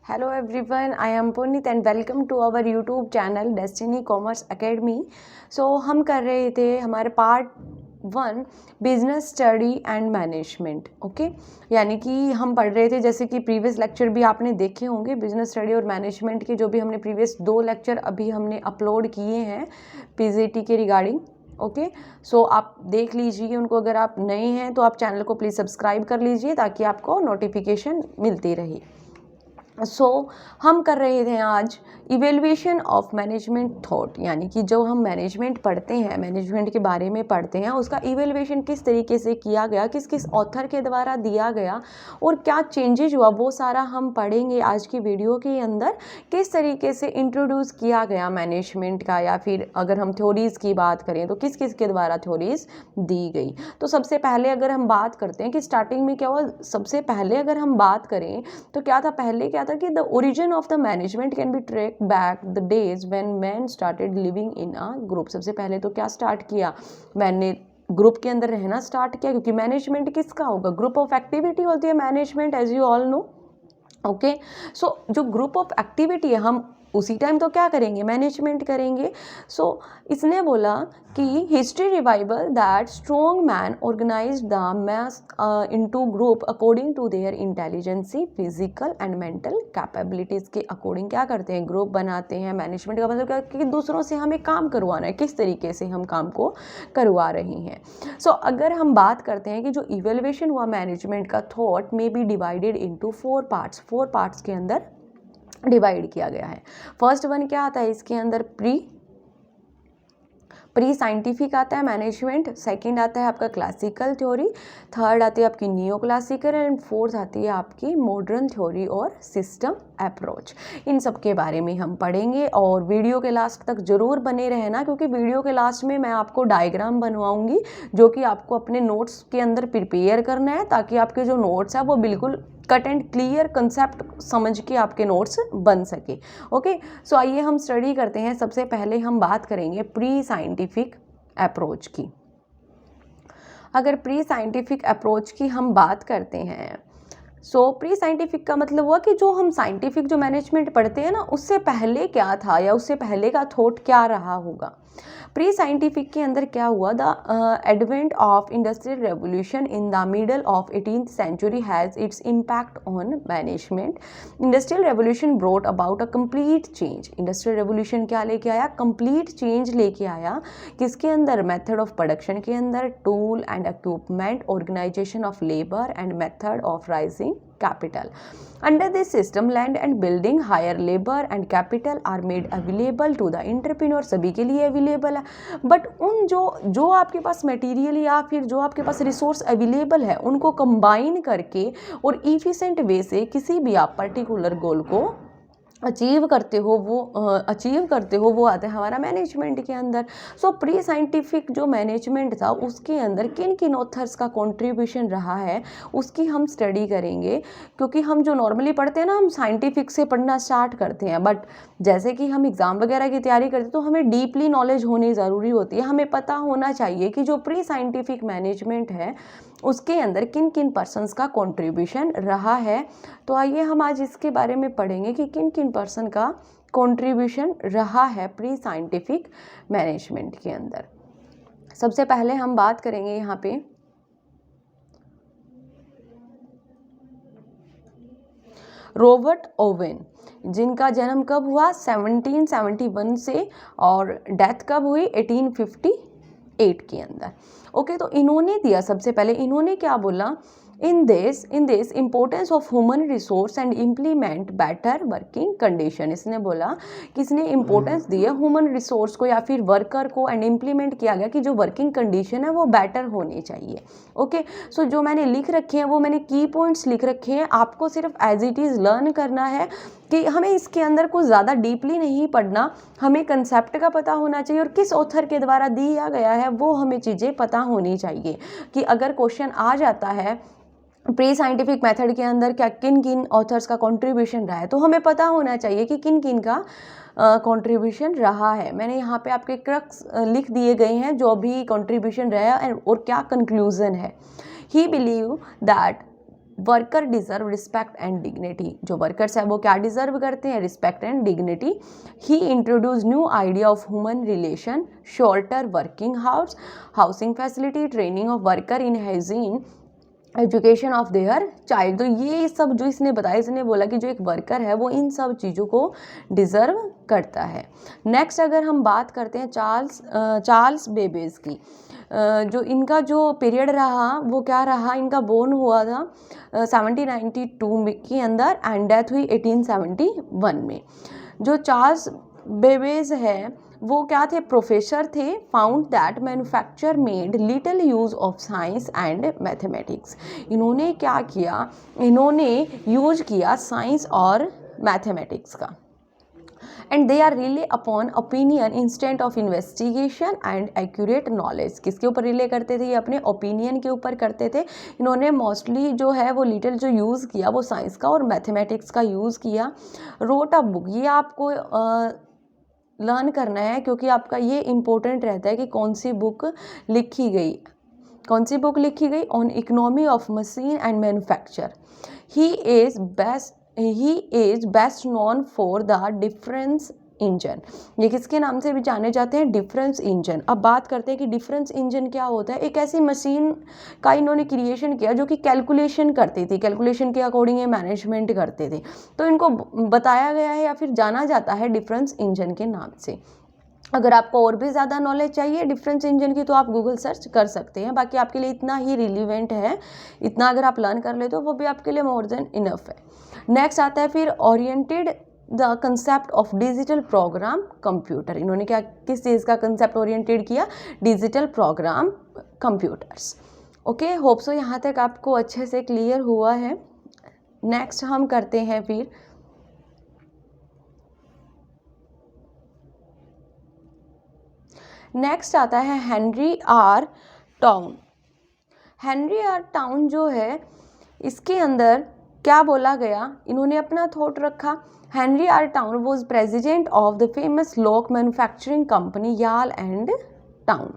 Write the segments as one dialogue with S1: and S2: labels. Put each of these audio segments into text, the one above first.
S1: Hello everyone, I am Punit and welcome to our YouTube channel Destiny Commerce Academy. So हम कर रहे थे हमारे part 1 business study and management. Okay, यानी कि हम पढ़ रहे थे, जैसे कि प्रीवियस लेक्चर भी आपने देखे होंगे बिजनेस स्टडी और मैनेजमेंट के, जो भी हमने प्रीवियस 2 लेक्चर अभी हमने अपलोड किए हैं पीजीटी के रिगार्डिंग। ओके, सो आप देख लीजिए उनको। अगर आप नए हैं तो आप चैनल को प्लीज़ सब्सक्राइब कर लीजिए ताकि आपको नोटिफिकेशन मिलती रहे। हम कर रहे थे आज इवेल्युएशन ऑफ मैनेजमेंट थॉट, यानी कि जो हम मैनेजमेंट पढ़ते हैं, मैनेजमेंट के बारे में पढ़ते हैं, उसका इवेल्युएशन किस तरीके से किया गया, किस किस ऑथर के द्वारा दिया गया और क्या चेंजेस हुआ, वो सारा हम पढ़ेंगे आज की वीडियो के अंदर। किस तरीके से इंट्रोड्यूस किया गया मैनेजमेंट का, या फिर अगर हम थ्योरीज़ की बात करें तो किस किस के द्वारा थ्योरीज़ दी गई। तो सबसे पहले अगर हम बात करते हैं कि स्टार्टिंग में क्या हुआ, सबसे पहले अगर हम बात करें तो क्या था, पहले क्या था कि the origin of the management can be track back the days when man started living in a group. सबसे पहले तो क्या स्टार्ट किया, मैंने ग्रुप के अंदर रहना स्टार्ट किया, क्योंकि मैनेजमेंट किसका होगा, ग्रुप ऑफ एक्टिविटी होती है management, as you all know. Okay, so जो ग्रुप ऑफ एक्टिविटी है, हम उसी टाइम तो क्या करेंगे, मैनेजमेंट करेंगे। सो इसने बोला कि history revival that strong man organise the mass into group according to their intelligence, physical and mental capabilities के अकॉर्डिंग क्या करते हैं, ग्रुप बनाते हैं। मैनेजमेंट का मतलब क्या, कि दूसरों से हमें काम करवाना है, किस तरीके से हम काम को करवा रहे हैं। सो अगर हम बात करते हैं कि जो इवेल्युएशन हुआ मैनेजमेंट का थॉट में be divided into 4 parts, 4 parts के अंदर डिवाइड किया गया है। फर्स्ट वन क्या आता है इसके अंदर, प्री साइंटिफिक आता है मैनेजमेंट। सेकंड आता है आपका क्लासिकल थ्योरी। थर्ड आती है आपकी नियो क्लासिकल एंड फोर्थ आती है आपकी मॉडर्न थ्योरी और सिस्टम अप्रोच। इन सब के बारे में हम पढ़ेंगे और वीडियो के लास्ट तक जरूर बने रहना, क्योंकि वीडियो के लास्ट में मैं आपको डायग्राम बनवाऊंगी जो कि आपको अपने नोट्स के अंदर प्रिपेयर करना है, ताकि आपके जो नोट्स है वो बिल्कुल कट एंड क्लियर कंसेप्ट समझ के आपके नोट्स बन सके। ओके, सो आइए हम स्टडी करते हैं। सबसे पहले हम बात करेंगे प्री साइंटिफिक अप्रोच की। अगर प्री साइंटिफिक अप्रोच की हम बात करते हैं, सो प्री साइंटिफिक का मतलब हुआ कि जो हम साइंटिफिक जो मैनेजमेंट पढ़ते हैं ना, उससे पहले क्या था या उससे पहले का थॉट क्या रहा होगा। प्री साइंटिफिक के अंदर क्या हुआ, the advent of industrial revolution in the middle of 18th century has its impact on management. Industrial revolution brought about a complete change. Industrial revolution क्या लेके आया, कंप्लीट चेंज लेके आया। किसके अंदर, मेथड ऑफ प्रोडक्शन के अंदर, tool and equipment, organisation of labour and method of rising capital. Under this system, land and building, higher labor and capital are made available to the entrepreneur. सभी के लिए available है, but उन जो आपके पास material या फिर जो आपके पास रिसोर्स अवेलेबल है, उनको कंबाइन करके और इफिशिएंट वे से किसी भी आप पर्टिकुलर गोल को अचीव करते हो, वो आता है हमारा मैनेजमेंट के अंदर। सो प्री साइंटिफिक जो मैनेजमेंट था उसके अंदर किन किन ऑथर्स का कंट्रीब्यूशन रहा है उसकी हम स्टडी करेंगे, क्योंकि हम जो नॉर्मली पढ़ते हैं ना, हम साइंटिफिक से पढ़ना स्टार्ट करते हैं, बट जैसे कि हम एग्ज़ाम वगैरह की तैयारी करते हैं तो हमें डीपली नॉलेज होनी ज़रूरी होती है। हमें पता होना चाहिए कि जो प्री साइंटिफिक मैनेजमेंट है उसके अंदर किन किन पर्सन्स का कंट्रीब्यूशन रहा है। तो आइए हम आज इसके बारे में पढ़ेंगे कि किन किन पर्सन का कंट्रीब्यूशन रहा है प्री साइंटिफिक मैनेजमेंट के अंदर। सबसे पहले हम बात करेंगे यहाँ पे रॉबर्ट ओवेन, जिनका जन्म कब हुआ, 1771 से, और डेथ कब हुई, 1858 के अंदर। ओके, तो इन्होंने दिया, सबसे पहले इन्होंने क्या बोला, in this importance of human resource and implement better working condition. इसने बोला कि इसने इम्पोर्टेंस दी है ह्यूमन रिसोर्स को या फिर वर्कर को, एंड इम्प्लीमेंट किया गया कि जो वर्किंग कंडीशन है वो बेटर होनी चाहिए। ओके, सो जो मैंने लिख रखे हैं वो मैंने की पॉइंट्स लिख रखे हैं, आपको सिर्फ एज इट इज़ लर्न करना है कि हमें इसके अंदर कुछ ज़्यादा डीपली नहीं पढ़ना, हमें कंसेप्ट का पता होना चाहिए और किस ऑथर के द्वारा दिया गया है वो हमें चीज़ें पता होनी चाहिए, कि अगर क्वेश्चन आ जाता है प्री साइंटिफिक मेथड के अंदर क्या किन किन ऑथर्स का कंट्रीब्यूशन रहा है, तो हमें पता होना चाहिए कि किन किन का कंट्रीब्यूशन रहा है। मैंने यहाँ पे आपके क्रक्स लिख दिए गए हैं जो भी कंट्रीब्यूशन रहा है और क्या कंक्लूजन है। ही believe that worker deserve respect and dignity, जो वर्कर्स है वो क्या डिजर्व करते हैं, respect and dignity. He introduce new idea of human relation, shorter working house, housing facility, training of worker in hygiene, education of their child. तो ये सब जो इसने बताया, इसने बोला कि जो एक वर्कर है वो इन सब चीज़ों को डिज़र्व करता है। नेक्स्ट अगर हम बात करते हैं चार्ल्स बेबेज की, जो इनका जो पीरियड रहा वो क्या रहा, इनका बोर्न हुआ था 1792 के अंदर एंड डेथ हुई 1871 में। जो चार्ल्स बेबेज है वो क्या थे, प्रोफेसर थे। Found that manufacture made little use of science and mathematics. इन्होंने क्या किया, इन्होंने यूज किया साइंस और मैथमेटिक्स का। And they are rely upon opinion instant of investigation and accurate knowledge. किसके ऊपर रिले करते थे, ये अपने ओपिनियन के ऊपर करते थे। इन्होंने मोस्टली जो है वो लिटिल जो यूज़ किया वो साइंस का और मैथमेटिक्स का यूज़ किया। रोट अ बुक, ये आपको लर्न करना है क्योंकि आपका ये इम्पोर्टेंट रहता है कि कौन सी बुक लिखी गई, कौन सी बुक लिखी गई, on economy of machine and manufacture. He is best known for the difference engine. ये किसके नाम से भी जाने जाते हैं, डिफरेंस इंजन। अब बात करते हैं कि डिफरेंस इंजन क्या होता है। एक ऐसी मशीन का इन्होंने क्रिएशन किया जो कि कैलकुलेशन करती थी, कैलकुलेशन के अकॉर्डिंग ये मैनेजमेंट करते थे। तो इनको बताया गया है या फिर जाना जाता है डिफरेंस इंजन के नाम से। अगर आपको और भी ज़्यादा नॉलेज चाहिए डिफरेंस इंजन की तो आप गूगल सर्च कर सकते हैं, बाकी आपके लिए इतना ही रिलीवेंट है, इतना अगर आप लर्न कर लेते हो वो भी आपके लिए मोर देन इनफ है। नेक्स्ट आता है फिर oriented the concept of digital program computer. इन्होंने क्या, किस चीज़ का कंसेप्ट ओरिएंटेड किया, digital program computers. Okay, hope so यहाँ तक आपको अच्छे से क्लियर हुआ है। नेक्स्ट हम करते हैं फिर नेक्स्ट आता है Henry R Towne. Henry R Towne जो है इसके अंदर क्या बोला गया, इन्होंने अपना थॉट रखा। Henry R Towne was president of the famous lock manufacturing company Yale and Towne.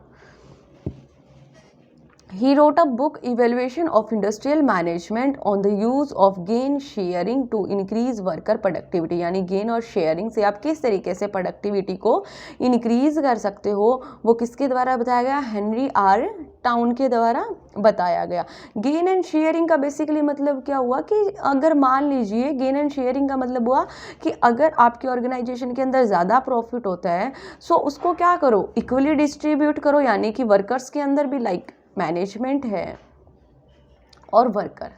S1: He wrote a book, Evaluation of Industrial Management, on the use of gain sharing to increase worker productivity। यानी gain और sharing से आप किस तरीके से productivity को increase कर सकते हो, वो किसके द्वारा बताया गया, हेनरी आर टाउन के द्वारा बताया गया। गेन एंड शेयरिंग का बेसिकली मतलब क्या हुआ कि अगर मान लीजिए, गेन एंड शेयरिंग का मतलब हुआ कि अगर आपकी ऑर्गेनाइजेशन के अंदर ज़्यादा प्रॉफिट होता है सो उसको क्या करो, इक्वली डिस्ट्रीब्यूट करो। यानी कि वर्कर्स के अंदर भी लाइक मैनेजमेंट है और वर्कर,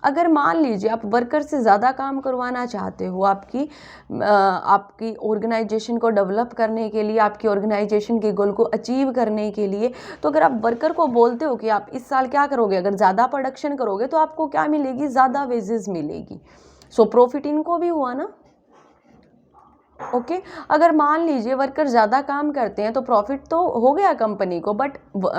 S1: अगर मान लीजिए आप वर्कर से ज़्यादा काम करवाना चाहते हो आपकी ऑर्गेनाइजेशन को डेवलप करने के लिए, आपकी ऑर्गेनाइजेशन के गोल को अचीव करने के लिए, तो अगर आप वर्कर को बोलते हो कि आप इस साल क्या करोगे, अगर ज़्यादा प्रोडक्शन करोगे तो आपको क्या मिलेगी, ज़्यादा वेजेस मिलेगी। सो प्रॉफिट इनको भी हुआ ना। ओके, अगर मान लीजिए वर्कर ज़्यादा काम करते हैं तो प्रॉफिट तो हो गया कंपनी को, बट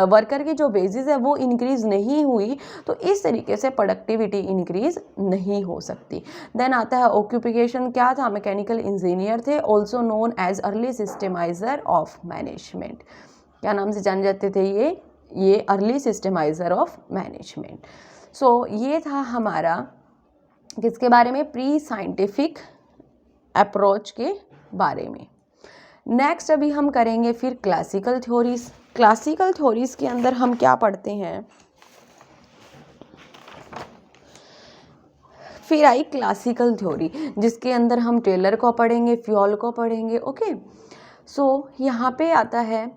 S1: वर्कर की जो बेसिस है वो इंक्रीज़ नहीं हुई, तो इस तरीके से प्रोडक्टिविटी इंक्रीज़ नहीं हो सकती। देन आता है ऑक्यूपेशन, क्या था, मैकेनिकल इंजीनियर थे, also known as early systematizer of management. क्या नाम से जाने जाते थे ये early systematizer of management. So ये था हमारा किसके बारे में, प्री साइंटिफिक अप्रोच के बारे में। नेक्स्ट अभी हम करेंगे फिर क्लासिकल थ्योरीज। क्लासिकल थ्योरीज के अंदर हम क्या पढ़ते हैं, फिर आई क्लासिकल थ्योरी जिसके अंदर हम टेलर को पढ़ेंगे, फ्योल को पढ़ेंगे। ओके, सो यहाँ पे आता है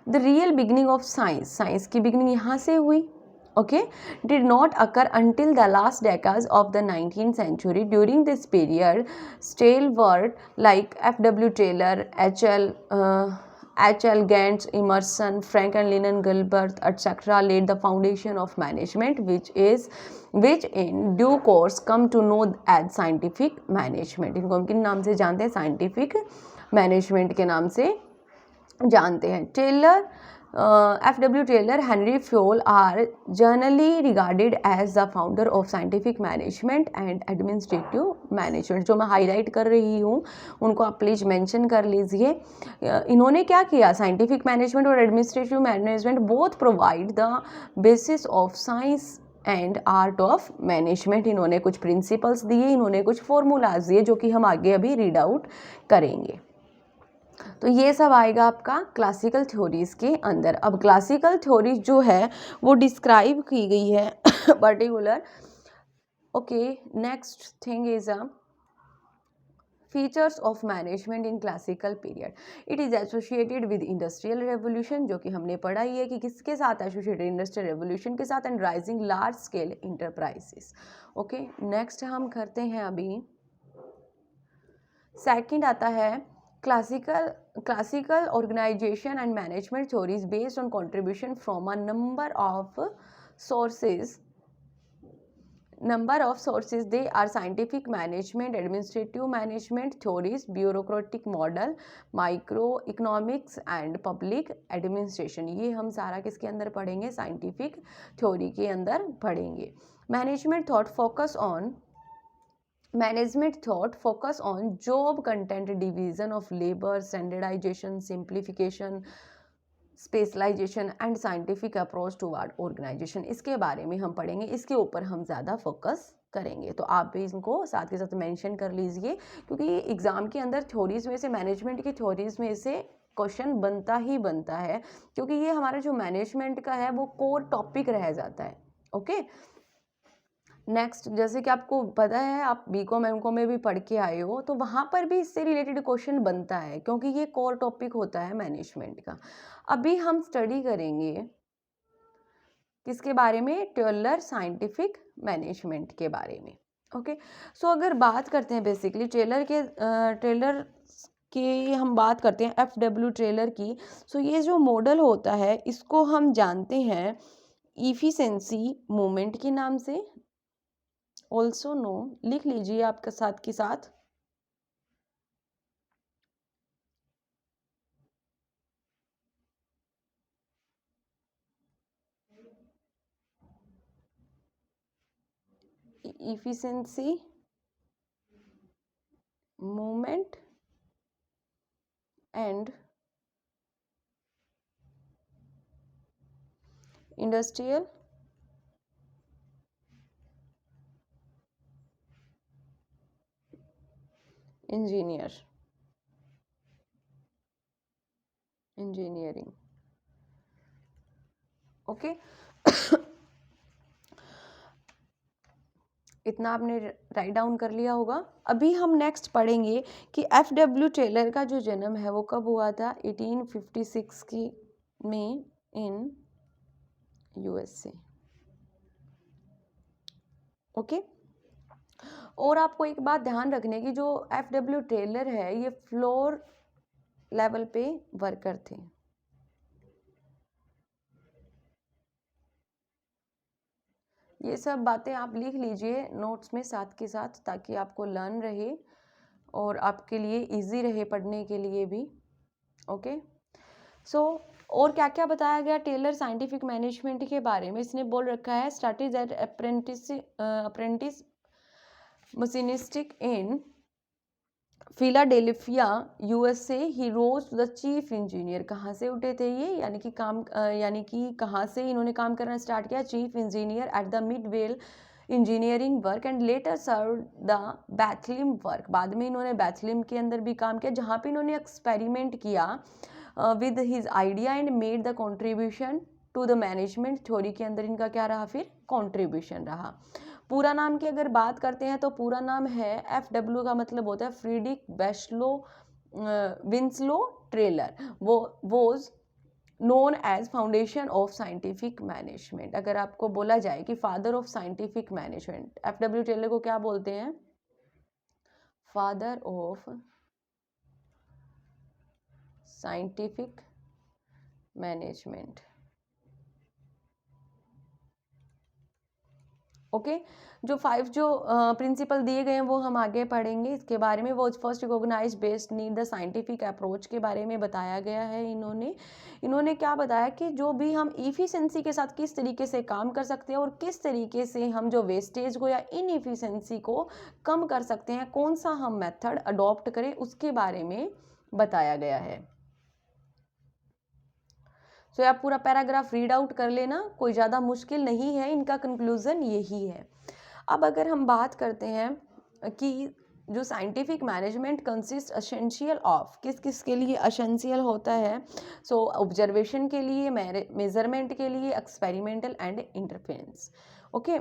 S1: the real beginning of science. Science की बिगिनिंग यहाँ से हुई। Okay, did not occur until the last decades of the 19th century. During this period, stalwart like F.W. Taylor, H.L. Gantz, Emerson, Franklin Gilbert, etc. laid the foundation of management, which in due course come to know as scientific management. इनको हम किन नाम से जानते हैं, scientific management के नाम से जानते हैं। Taylor, F.W. Taylor, Henry Fayol are generally regarded as the founder of scientific management and administrative management। जो मैं हाईलाइट कर रही हूँ उनको आप प्लीज़ मेंशन कर लीजिए। इन्होंने क्या किया, साइंटिफिक मैनेजमेंट और administrative management both provide the basis of science and art of management. इन्होंने कुछ प्रिंसिपल्स दिए, इन्होंने कुछ फॉर्मूलाज दिए जो कि हम आगे अभी रीड आउट करेंगे। तो ये सब आएगा आपका क्लासिकल थ्योरीज़ के अंदर। अब क्लासिकल थ्योरीज जो है वो डिस्क्राइब की गई है particular. Okay, next thing is features of management in classical period. It is associated with industrial revolution, जो कि हमने पढ़ा ही है कि किसके साथ एसोसिएटेड, इंडस्ट्रियल रेवोल्यूशन के साथ, and rising large scale enterprises. Okay, next हम करते हैं अभी सेकंड आता है classical organisation and management theories based on contribution from a number of sources. They are scientific management, administrative management theories, bureaucratic model, microeconomics and public administration. ये हम सारा किसके अंदर पढ़ेंगे, साइंटिफिक थ्योरी के अंदर पढ़ेंगे। Management thought focus on job content, division of labour, standardisation, simplification, specialisation and scientific approach toward organisation. इसके बारे में हम पढ़ेंगे, इसके ऊपर हम ज़्यादा फोकस करेंगे। तो आप भी इनको साथ के साथ मेंशन कर लीजिए, क्योंकि एग्ज़ाम के अंदर थ्योरीज में से, मैनेजमेंट की थ्योरीज में से क्वेश्चन बनता ही बनता है, क्योंकि ये हमारा जो मैनेजमेंट का है वो कोर टॉपिक रह जाता है। ओके, नेक्स्ट, जैसे कि आपको पता है, आप बीकॉम एमकॉम में भी पढ़ के आए हो, तो वहाँ पर भी इससे रिलेटेड क्वेश्चन बनता है, क्योंकि ये कोर टॉपिक होता है मैनेजमेंट का। अभी हम स्टडी करेंगे किसके बारे में, टेलर साइंटिफिक मैनेजमेंट के बारे में। ओके, सो अगर बात करते हैं बेसिकली टेलर की हम बात करते हैं, FW टेलर की। सो ये जो मॉडल होता है इसको हम जानते हैं इफिशिएंसी मूवमेंट के नाम से, ऑल्सो नो, लिख लीजिए आपके साथ के साथ, efficiency movement and industrial engineering. Okay, इतना आपने राइट डाउन कर लिया होगा। अभी हम नेक्स्ट पढ़ेंगे कि FW टेलर का जो जन्म है वो कब हुआ था, 1856 की में इन USA। ओके, और आपको एक बात ध्यान रखने की, जो FW टेलर है ये फ्लोर लेवल पे वर्कर थे। ये सब बातें आप लिख लीजिए नोट्स में साथ के साथ, ताकि आपको लर्न रहे और आपके लिए इजी रहे पढ़ने के लिए भी। ओके, सो और क्या क्या बताया गया टेलर साइंटिफिक मैनेजमेंट के बारे में, इसने बोल रखा है started at apprentice machinist in Philadelphia USA, he rose to the chief engineer. कहाँ से उठे थे ये, यानी कि कहाँ से इन्होंने काम करना स्टार्ट किया, chief engineer at the Midvale engineering work and later serve the Bethlehem work. बाद में इन्होंने बैथलिम के अंदर भी काम किया, जहाँ पे इन्होंने एक्सपेरिमेंट किया with his idea and made the contribution to the management theory. के अंदर इनका क्या रहा, फिर कॉन्ट्रीब्यूशन रहा। पूरा नाम की अगर बात करते हैं तो पूरा नाम है, FW का मतलब होता है फ्रीडरिक विंस्लो टेलर, वो was known as foundation of scientific management. अगर आपको बोला जाए कि father of scientific management, FW Taylor को क्या बोलते हैं, father of scientific management. Okay, जो 5 जो प्रिंसिपल दिए गए हैं वो हम आगे पढ़ेंगे इसके बारे में। वो first recognise based need the scientific approach के बारे में बताया गया है। इन्होंने क्या बताया कि जो भी हम इफिशिएंसी के साथ किस तरीके से काम कर सकते हैं और किस तरीके से हम जो वेस्टेज को या इनएफिशिएंसी को कम कर सकते हैं, कौन सा हम मेथड अडॉप्ट करें, उसके बारे में बताया गया है। सो आप पूरा पैराग्राफ रीड आउट कर लेना, कोई ज़्यादा मुश्किल नहीं है, इनका कंक्लूज़न यही है। अब अगर हम बात करते हैं कि जो scientific management consist essential of, किस किस के लिए एसेंशियल होता है, सो ऑब्जर्वेशन के लिए, मेजरमेंट के लिए, experimental and interference. Okay,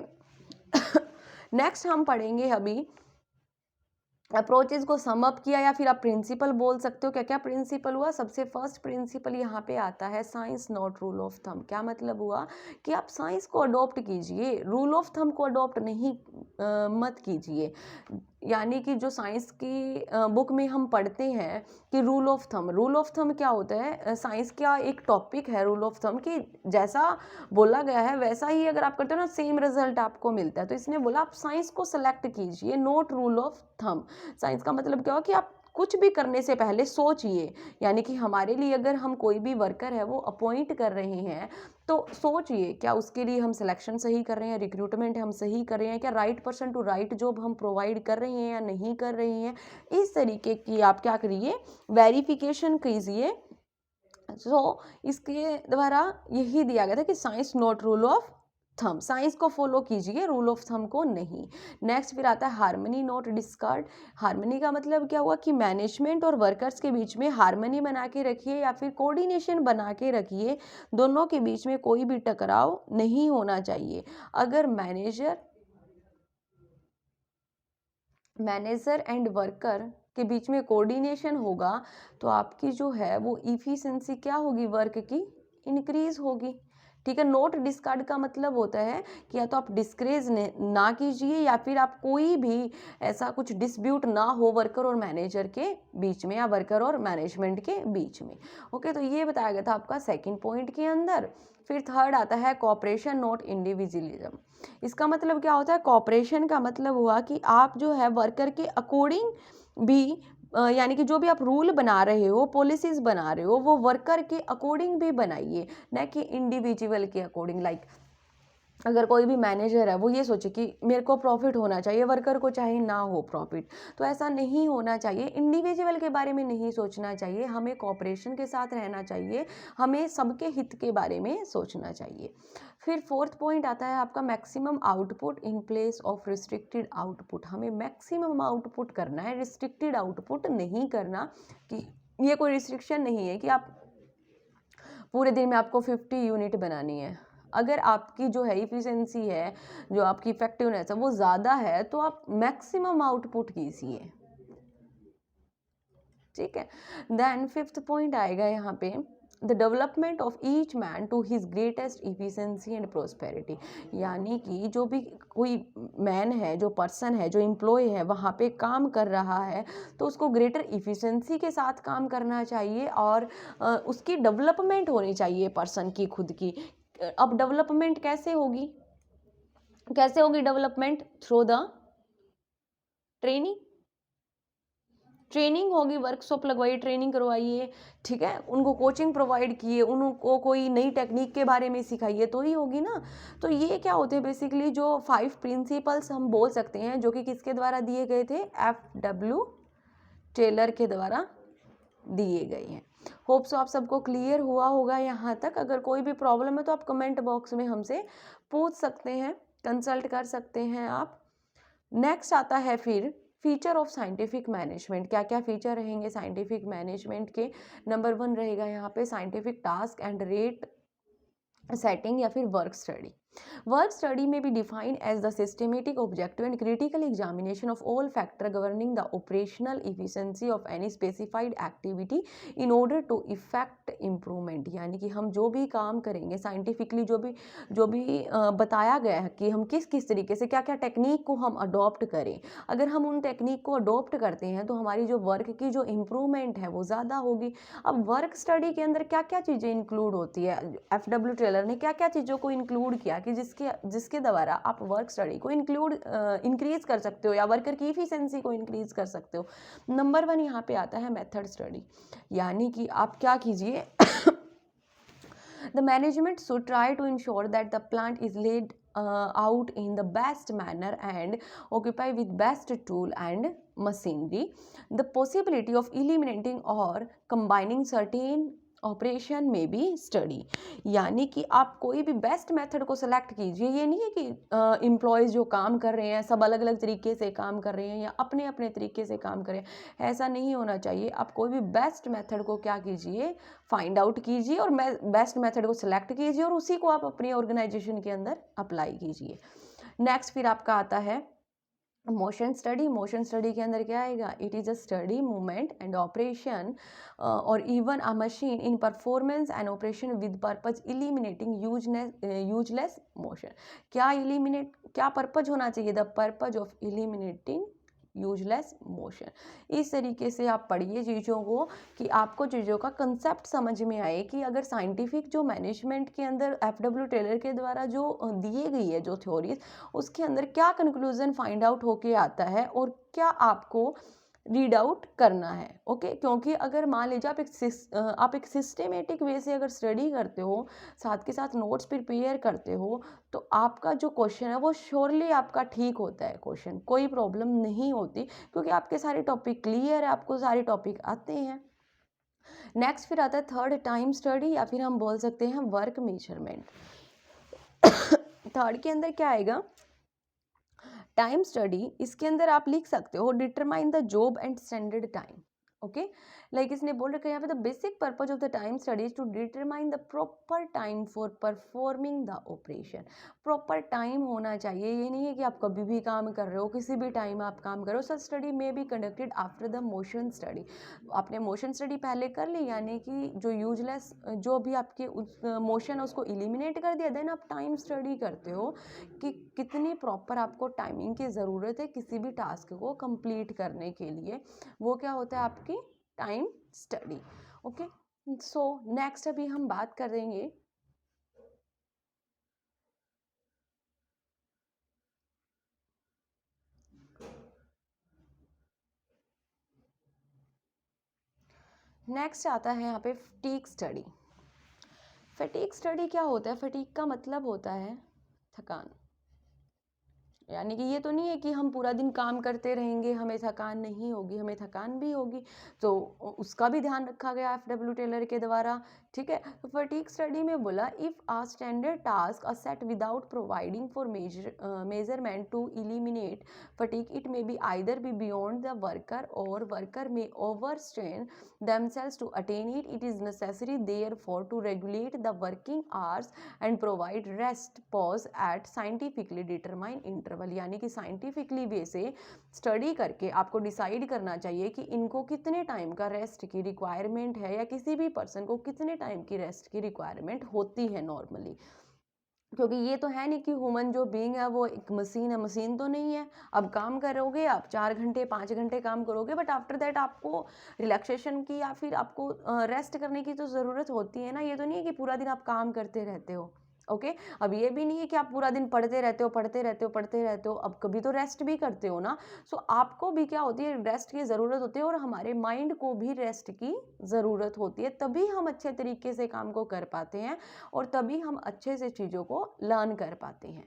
S1: next हम पढ़ेंगे अभी अप्रोचेज को सम अप किया, या फिर आप प्रिंसिपल बोल सकते हो। क्या क्या प्रिंसिपल हुआ? सबसे फर्स्ट प्रिंसिपल यहाँ पे आता है science not rule of thumb. क्या मतलब हुआ कि आप साइंस को अडॉप्ट कीजिए, रूल ऑफ थंब को अडॉप्ट नहीं मत कीजिए। यानी कि जो साइंस की बुक में हम पढ़ते हैं कि रूल ऑफ थंब क्या होता है, साइंस का एक टॉपिक है रूल ऑफ थंब कि जैसा बोला गया है वैसा ही अगर आप करते हो ना, सेम रिजल्ट आपको मिलता है। तो इसने बोला आप साइंस को सेलेक्ट कीजिए, not rule of thumb. Science का मतलब क्या हुआ कि आप कुछ भी करने से पहले सोचिए, यानी कि हमारे लिए अगर हम कोई भी वर्कर है वो अपॉइंट कर रहे हैं तो सोचिए क्या उसके लिए हम सिलेक्शन सही कर रहे हैं, रिक्रूटमेंट हम सही कर रहे हैं, क्या right person to right job हम प्रोवाइड कर रहे हैं या नहीं कर रहे हैं। इस तरीके की आप क्या करिए, वेरिफिकेशन कीजिए। सो इसके द्वारा यही दिया गया था कि science not rule of thumb, science को फॉलो कीजिए, रूल ऑफ थंब को नहीं। नेक्स्ट फिर आता है हार्मनी नॉट डिस्कार्ड। हार्मनी का मतलब क्या हुआ कि मैनेजमेंट और वर्कर्स के बीच में हार्मनी बना के रखिए या फिर कोऑर्डिनेशन बना के रखिए, दोनों के बीच में कोई भी टकराव नहीं होना चाहिए। अगर मैनेजर एंड वर्कर के बीच में कोऑर्डिनेशन होगा तो आपकी जो है वो इफिशिएंसी क्या होगी, वर्क की इंक्रीज होगी। ठीक है, नोट डिस्कार्ड का मतलब होता है कि या तो आप डिस्करेज ना कीजिए या फिर आप कोई भी ऐसा कुछ डिस्प्यूट ना हो वर्कर और मैनेजर के बीच में या वर्कर और मैनेजमेंट के बीच में। ओके, तो ये बताया गया था आपका सेकंड पॉइंट के अंदर। फिर थर्ड आता है कॉपरेशन नॉट इंडिविजुअलिज्म। इसका मतलब क्या होता है, कॉपरेशन का मतलब हुआ कि आप जो है वर्कर के अकॉर्डिंग भी यानी कि जो भी आप रूल बना रहे हो, पॉलिसीज बना रहे हो, वो वर्कर के अकॉर्डिंग भी बनाइए, न कि इंडिविजुअल के अकॉर्डिंग। लाइक अगर कोई भी मैनेजर है वो ये सोचे कि मेरे को प्रॉफिट होना चाहिए, वर्कर को चाहे ना हो प्रॉफिट, तो ऐसा नहीं होना चाहिए। इंडिविजुअल के बारे में नहीं सोचना चाहिए, हमें कॉपरेशन के साथ रहना चाहिए, हमें सबके हित के बारे में सोचना चाहिए। फिर फोर्थ पॉइंट आता है आपका maximum output in place of restricted output. हमें मैक्सिमम आउटपुट करना है, रिस्ट्रिक्टेड आउटपुट नहीं करना। कि ये कोई रिस्ट्रिक्शन नहीं है कि आप पूरे दिन में आपको 50 यूनिट बनानी है। अगर आपकी जो है इफिशिएंसी है, जो आपकी इफेक्टिवनेस है वो ज़्यादा है तो आप मैक्सिमम आउटपुट कीजिए। ठीक है, देन फिफ्थ पॉइंट आएगा यहाँ पे the development of each man to his greatest efficiency and prosperity. यानी कि जो भी कोई मैन है, जो पर्सन है, जो एम्प्लॉय है वहाँ पे काम कर रहा है तो उसको ग्रेटर इफिशिएंसी के साथ काम करना चाहिए और उसकी डेवलपमेंट होनी चाहिए पर्सन की खुद की। अब डेवलपमेंट कैसे होगी, development? Through the training. Training होगी, वर्कशॉप लगवाइए, ट्रेनिंग करवाइए, ठीक है, उनको कोचिंग प्रोवाइड किए, उनको कोई नई टेक्निक के बारे में सिखाइए तो ही होगी ना। तो ये क्या होते हैं बेसिकली, जो 5 प्रिंसिपल्स हम बोल सकते हैं जो कि किसके द्वारा दिए गए थे, FW टेलर के द्वारा दिए गए हैं। होप सो आप सबको क्लियर हुआ होगा यहाँ तक। अगर कोई भी प्रॉब्लम है तो आप कमेंट बॉक्स में हमसे पूछ सकते हैं, कंसल्ट कर सकते हैं आप। नेक्स्ट आता है फिर फीचर ऑफ साइंटिफिक मैनेजमेंट। क्या क्या फीचर रहेंगे साइंटिफिक मैनेजमेंट के? नंबर 1 रहेगा यहाँ पे scientific task and rate setting या फिर वर्क स्टडी। वर्क स्टडी में भी define as the systematic objective and critical examination of all factor governing the operational efficiency of any specified activity in order to effect improvement. यानी कि हम जो भी काम करेंगे साइंटिफिकली, जो भी बताया गया है कि हम किस किस तरीके से क्या क्या टेक्निक को हम अडॉप्ट करें, अगर हम उन टेक्निक को अडॉप्ट करते हैं तो हमारी जो वर्क की जो इम्प्रूवमेंट है वो ज़्यादा होगी। अब वर्क स्टडी के अंदर क्या क्या चीज़ें इंक्लूड होती है, FW टेलर ने क्या क्या चीज़ों को इंक्लूड किया कि जिसके द्वारा आप वर्क स्टडी को इंक्रीज कर सकते हो या वर्कर की इफिशिएंसी को इंक्रीज कर सकते हो। नंबर 1 यहाँ पे आता है मेथड स्टडी। यानी कि आप क्या कीजिए, the management should try to ensure that the plant is laid out in the best manner and occupy with best tool and machinery. The possibility of eliminating or combining certain operation में B study, यानी कि आप कोई भी best method को select कीजिए। ये नहीं है कि एम्प्लॉयज़ जो काम कर रहे हैं सब अलग अलग तरीके से काम कर रहे हैं या अपने अपने तरीके से काम कर रहे हैं, ऐसा नहीं होना चाहिए। आप कोई भी बेस्ट मेथड को क्या कीजिए, फाइंड आउट कीजिए और बेस्ट मेथड को सिलेक्ट कीजिए और उसी को आप अपनी ऑर्गेनाइजेशन के अंदर अप्लाई कीजिए। नेक्स्ट फिर आपका आता है मोशन स्टडी। मोशन स्टडी के अंदर क्या आएगा, it is a study movement and operation और even a machine in performance and operation with purpose eliminating useless motion. क्या पर्पज होना चाहिए, the purpose of eliminating useless motion. इस तरीके से आप पढ़िए चीज़ों को कि आपको चीज़ों का कंसेप्ट समझ में आए कि अगर साइंटिफिक जो मैनेजमेंट के अंदर एफ.डब्ल्यू. टेलर के द्वारा जो दिए गई है जो थ्योरीज, उसके अंदर क्या कंक्लूजन फाइंड आउट होके आता है और क्या आपको रीड आउट करना है। ओके, क्योंकि अगर मान लीजिए आप एक सिस्टेमेटिक वे से अगर स्टडी करते हो, साथ के साथ नोट्स प्रिपेयर करते हो, तो आपका जो क्वेश्चन है वो श्योरली आपका ठीक होता है, क्वेश्चन कोई प्रॉब्लम नहीं होती, क्योंकि आपके सारे टॉपिक क्लियर है, आपको सारे टॉपिक आते हैं। नेक्स्ट फिर आता है थर्ड टाइम स्टडी, या फिर हम बोल सकते हैं वर्क मेजरमेंट। थर्ड के अंदर क्या आएगा, टाइम स्टडी। इसके अंदर आप लिख सकते हो determine the job and standard time. Okay, like इसने बोल रखा है यहाँ पे the basic purpose of the time study is to determine the proper time for performing the operation. Proper time होना चाहिए, ये नहीं है कि आप कभी भी काम कर रहे हो, किसी भी टाइम आप काम करो। सच स्टडी में be conducted after the motion study. आपने मोशन स्टडी पहले कर ली, यानी कि जो यूजलेस जो भी आपके मोशन है उसको इलिमिनेट कर दिया, देन आप टाइम स्टडी करते हो कि कितनी प्रॉपर आपको टाइमिंग की ज़रूरत है किसी भी टास्क को कंप्लीट करने के लिए। वो क्या होता है, आपकी time study. Okay, so next अभी हम बात करेंगे नेक्स्ट आता है यहाँ पे फटीग स्टडी। फटीग स्टडी क्या होता है, फटीग का मतलब होता है थकान, यानी कि ये तो नहीं है कि हम पूरा दिन काम करते रहेंगे हमें थकान नहीं होगी, हमें थकान भी होगी, तो उसका भी ध्यान रखा गया एफ.डब्ल्यू. टेलर के द्वारा। ठीक है, तो फटीग स्टडी में बोला if a standard task are set without providing for measurement to eliminate fatigue, it may be either be beyond the worker or worker may overstrain themselves to attain it. It is necessary therefore to regulate the working hours and provide rest pause at scientifically determined interval। यानी कि scientifically वे से study करके आपको decide करना चाहिए कि इनको कितने टाइम का रेस्ट की रिक्वायरमेंट है, या किसी भी पर्सन को कितने टाइम की रेस्ट की रिक्वायरमेंट होती है नॉर्मली। क्योंकि ये तो है नहीं कि ह्यूमन जो बीइंग है वो एक मशीन है, मशीन तो नहीं है। अब काम करोगे आप 4 घंटे 5 घंटे काम करोगे, बट आफ्टर दैट आपको रिलैक्सेशन की या फिर आपको रेस्ट करने की तो ज़रूरत होती है ना। ये तो नहीं है कि पूरा दिन आप काम करते रहते हो। ओके, अब ये भी नहीं है कि आप पूरा दिन पढ़ते रहते हो पढ़ते रहते हो पढ़ते रहते हो, अब कभी तो रेस्ट भी करते हो ना। सो आपको भी क्या होती है, रेस्ट की ज़रूरत होती है और हमारे माइंड को भी रेस्ट की ज़रूरत होती है, तभी हम अच्छे तरीके से काम को कर पाते हैं और तभी हम अच्छे से चीज़ों को लर्न कर पाते हैं।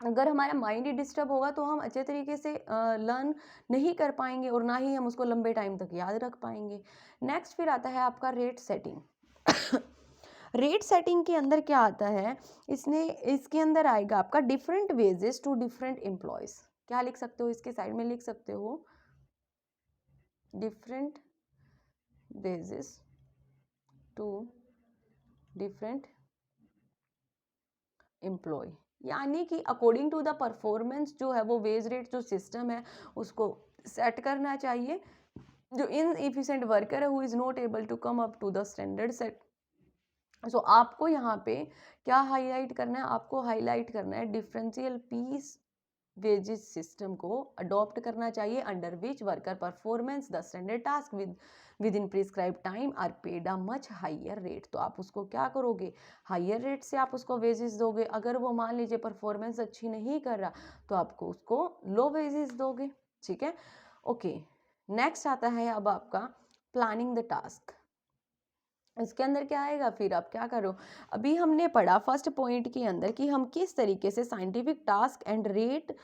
S1: अगर हमारा माइंड ही डिस्टर्ब होगा तो हम अच्छे तरीके से लर्न नहीं कर पाएंगे और ना ही हम उसको लंबे टाइम तक याद रख पाएंगे। नेक्स्ट फिर आता है आपका रेट सेटिंग। रेट सेटिंग के अंदर क्या आता है, इसके अंदर आएगा आपका different wages to different employees. क्या लिख सकते हो, इसके साइड में लिख सकते हो different wages to different employee, यानी कि अकॉर्डिंग टू द परफॉर्मेंस जो है वो वेज रेट जो सिस्टम है उसको सेट करना चाहिए। जो इन इफिशिएंट वर्कर है who is not able to come up to the standard set. So आपको यहाँ पे क्या हाईलाइट करना है, आपको हाईलाइट करना है डिफरेंशियल पीस वेजेस सिस्टम को अडॉप्ट करना चाहिए, under which worker performance the standard task within prescribe time are paid a much higher rate. तो आप उसको क्या करोगे, हाइयर रेट से आप उसको वेजेस दोगे। अगर वो मान लीजिए परफॉर्मेंस अच्छी नहीं कर रहा तो आपको उसको लो वेजेस दोगे। ठीक है, ओके। नेक्स्ट आता है अब आपका प्लानिंग द टास्क। इसके अंदर क्या आएगा, फिर आप क्या करो, अभी हमने पढ़ा फर्स्ट पॉइंट के अंदर कि हम किस तरीके से scientific task and rate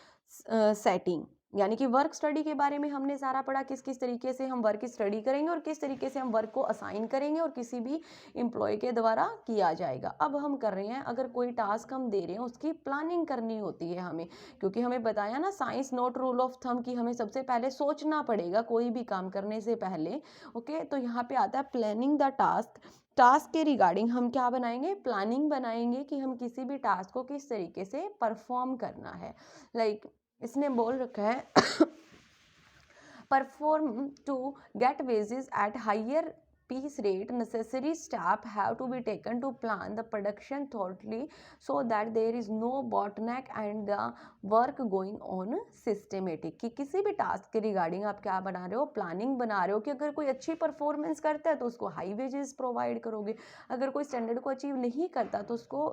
S1: setting यानी कि वर्क स्टडी के बारे में हमने सारा पढ़ा, किस किस तरीके से हम वर्क स्टडी करेंगे और किस तरीके से हम वर्क को असाइन करेंगे और किसी भी एम्प्लॉय के द्वारा किया जाएगा। अब हम कर रहे हैं, अगर कोई टास्क हम दे रहे हैं उसकी प्लानिंग करनी होती है हमें, क्योंकि हमें बताया ना science note rule of thumb कि हमें सबसे पहले सोचना पड़ेगा कोई भी काम करने से पहले। ओके, तो यहाँ पे आता है प्लानिंग द टास्क। टास्क के रिगार्डिंग हम क्या बनाएंगे, प्लानिंग बनाएंगे कि हम किसी भी टास्क को किस तरीके से परफॉर्म करना है। लाइक इसने बोल रखा है perform to get wages at higher piece rate, necessary steps have to be taken to plan the production thoroughly so that there is no bottleneck and the work going on systematic। कि किसी भी task के regarding आप क्या बना रहे हो, planning बना रहे हो कि अगर कोई अच्छी परफॉर्मेंस करता है तो उसको हाई वेजेस प्रोवाइड करोगे, अगर कोई स्टैंडर्ड को अचीव नहीं करता तो उसको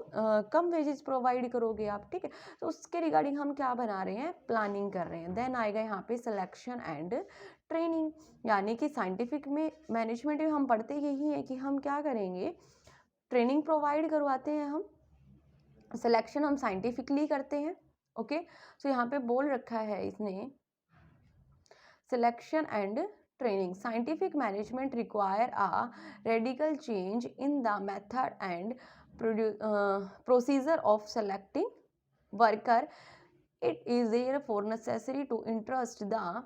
S1: कम वेजेस प्रोवाइड करोगे आप। ठीक है, तो उसके रिगार्डिंग हम क्या बना रहे हैं, प्लानिंग कर रहे हैं। देन आएगा यहाँ पे सिलेक्शन एंड ट्रेनिंग, यानी कि साइंटिफिक में मैनेजमेंट में हम पढ़ते यही है कि हम क्या करेंगे, ट्रेनिंग प्रोवाइड करवाते हैं हम, सिलेक्शन हम साइंटिफिकली करते हैं। ओके, तो यहाँ पे बोल रखा है इसने selection and training, scientific management require a radical change in the method and procedure of selecting worker. It is therefore necessary to entrust the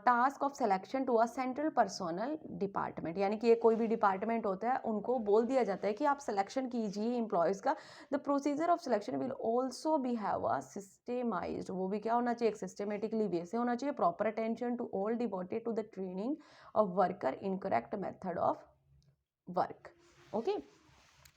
S1: task of selection to a central personnel department, यानी कि ये कोई भी department होता है उनको बोल दिया जाता है कि आप सिलेक्शन कीजिए एम्प्लॉयज़ का। The procedure of selection will also be have a systematized, वो भी क्या होना चाहिए, एक सिस्टमेटिकली वे से होना चाहिए। Proper attention to all devoted to the training of worker in correct method of work. Okay,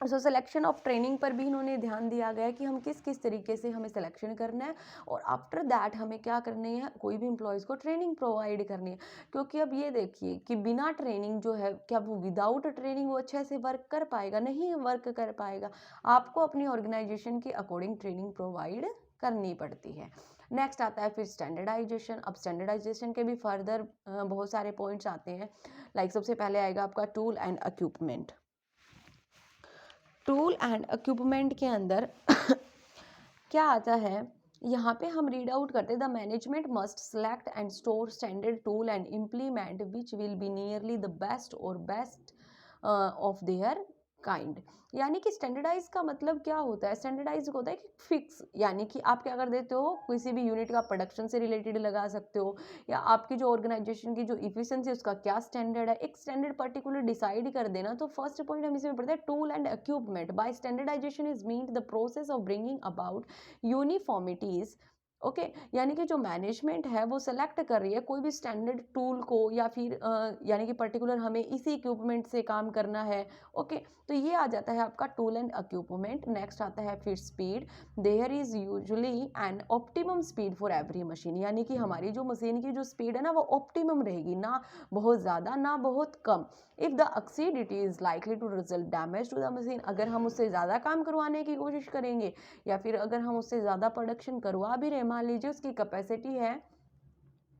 S1: so selection of training पर भी इन्होंने ध्यान दिया गया है कि हम किस किस तरीके से हमें सिलेक्शन करना है और आफ्टर दैट हमें क्या करनी है, कोई भी एम्प्लॉयज़ को ट्रेनिंग प्रोवाइड करनी है। क्योंकि अब ये देखिए कि बिना ट्रेनिंग जो है, क्या वो विदाउट ट्रेनिंग वो अच्छे से वर्क कर पाएगा, नहीं वर्क कर पाएगा। आपको अपनी ऑर्गेनाइजेशन के अकॉर्डिंग ट्रेनिंग प्रोवाइड करनी पड़ती है। नेक्स्ट आता है फिर स्टैंडर्डाइजेशन। अब स्टैंडर्डाइजेशन के भी फर्दर बहुत सारे पॉइंट्स आते हैं। लाइक सबसे पहले आएगा आपका tool and equipment. Tool and equipment के अंदर क्या आता है, यहाँ पे हम रीड आउट करते हैं the management must select and store standard tool and implement which will be nearly the best और बेस्ट ऑफ देयर काइंड। यानी कि स्टैंडर्डाइज का मतलब क्या होता है, स्टैंडर्डाइज होता है कि फिक्स, यानी कि आप क्या कर देते हो, किसी भी यूनिट का प्रोडक्शन से रिलेटेड लगा सकते हो, या आपकी जो ऑर्गेनाइजेशन की जो इफिशिएंसी उसका क्या स्टैंडर्ड है, एक स्टैंडर्ड पर्टिकुलर डिसाइड कर देना। तो फर्स्ट पॉइंट हम इसमें पढ़ते हैं tool and equipment. By standardization is mean the process of bringing about uniformities. Okay, यानी कि जो मैनेजमेंट है वो सेलेक्ट कर रही है कोई भी स्टैंडर्ड टूल को, या फिर यानी कि पर्टिकुलर हमें इसी इक्विपमेंट से काम करना है। ओके, तो ये आ जाता है आपका टूल एंड इक्विपमेंट। नेक्स्ट आता है फिर speed. There is usually an optimum speed for every machine, यानी कि हमारी जो मशीन की जो स्पीड है ना वो ऑप्टिमम रहेगी, ना बहुत ज़्यादा ना बहुत कम। If the exceed it is likely to result damage to the machine, अगर हम उससे ज़्यादा काम करवाने की कोशिश करेंगे या फिर अगर हम उससे ज़्यादा प्रोडक्शन करवा भी रहे, मान लीजिए उसकी कैपेसिटी है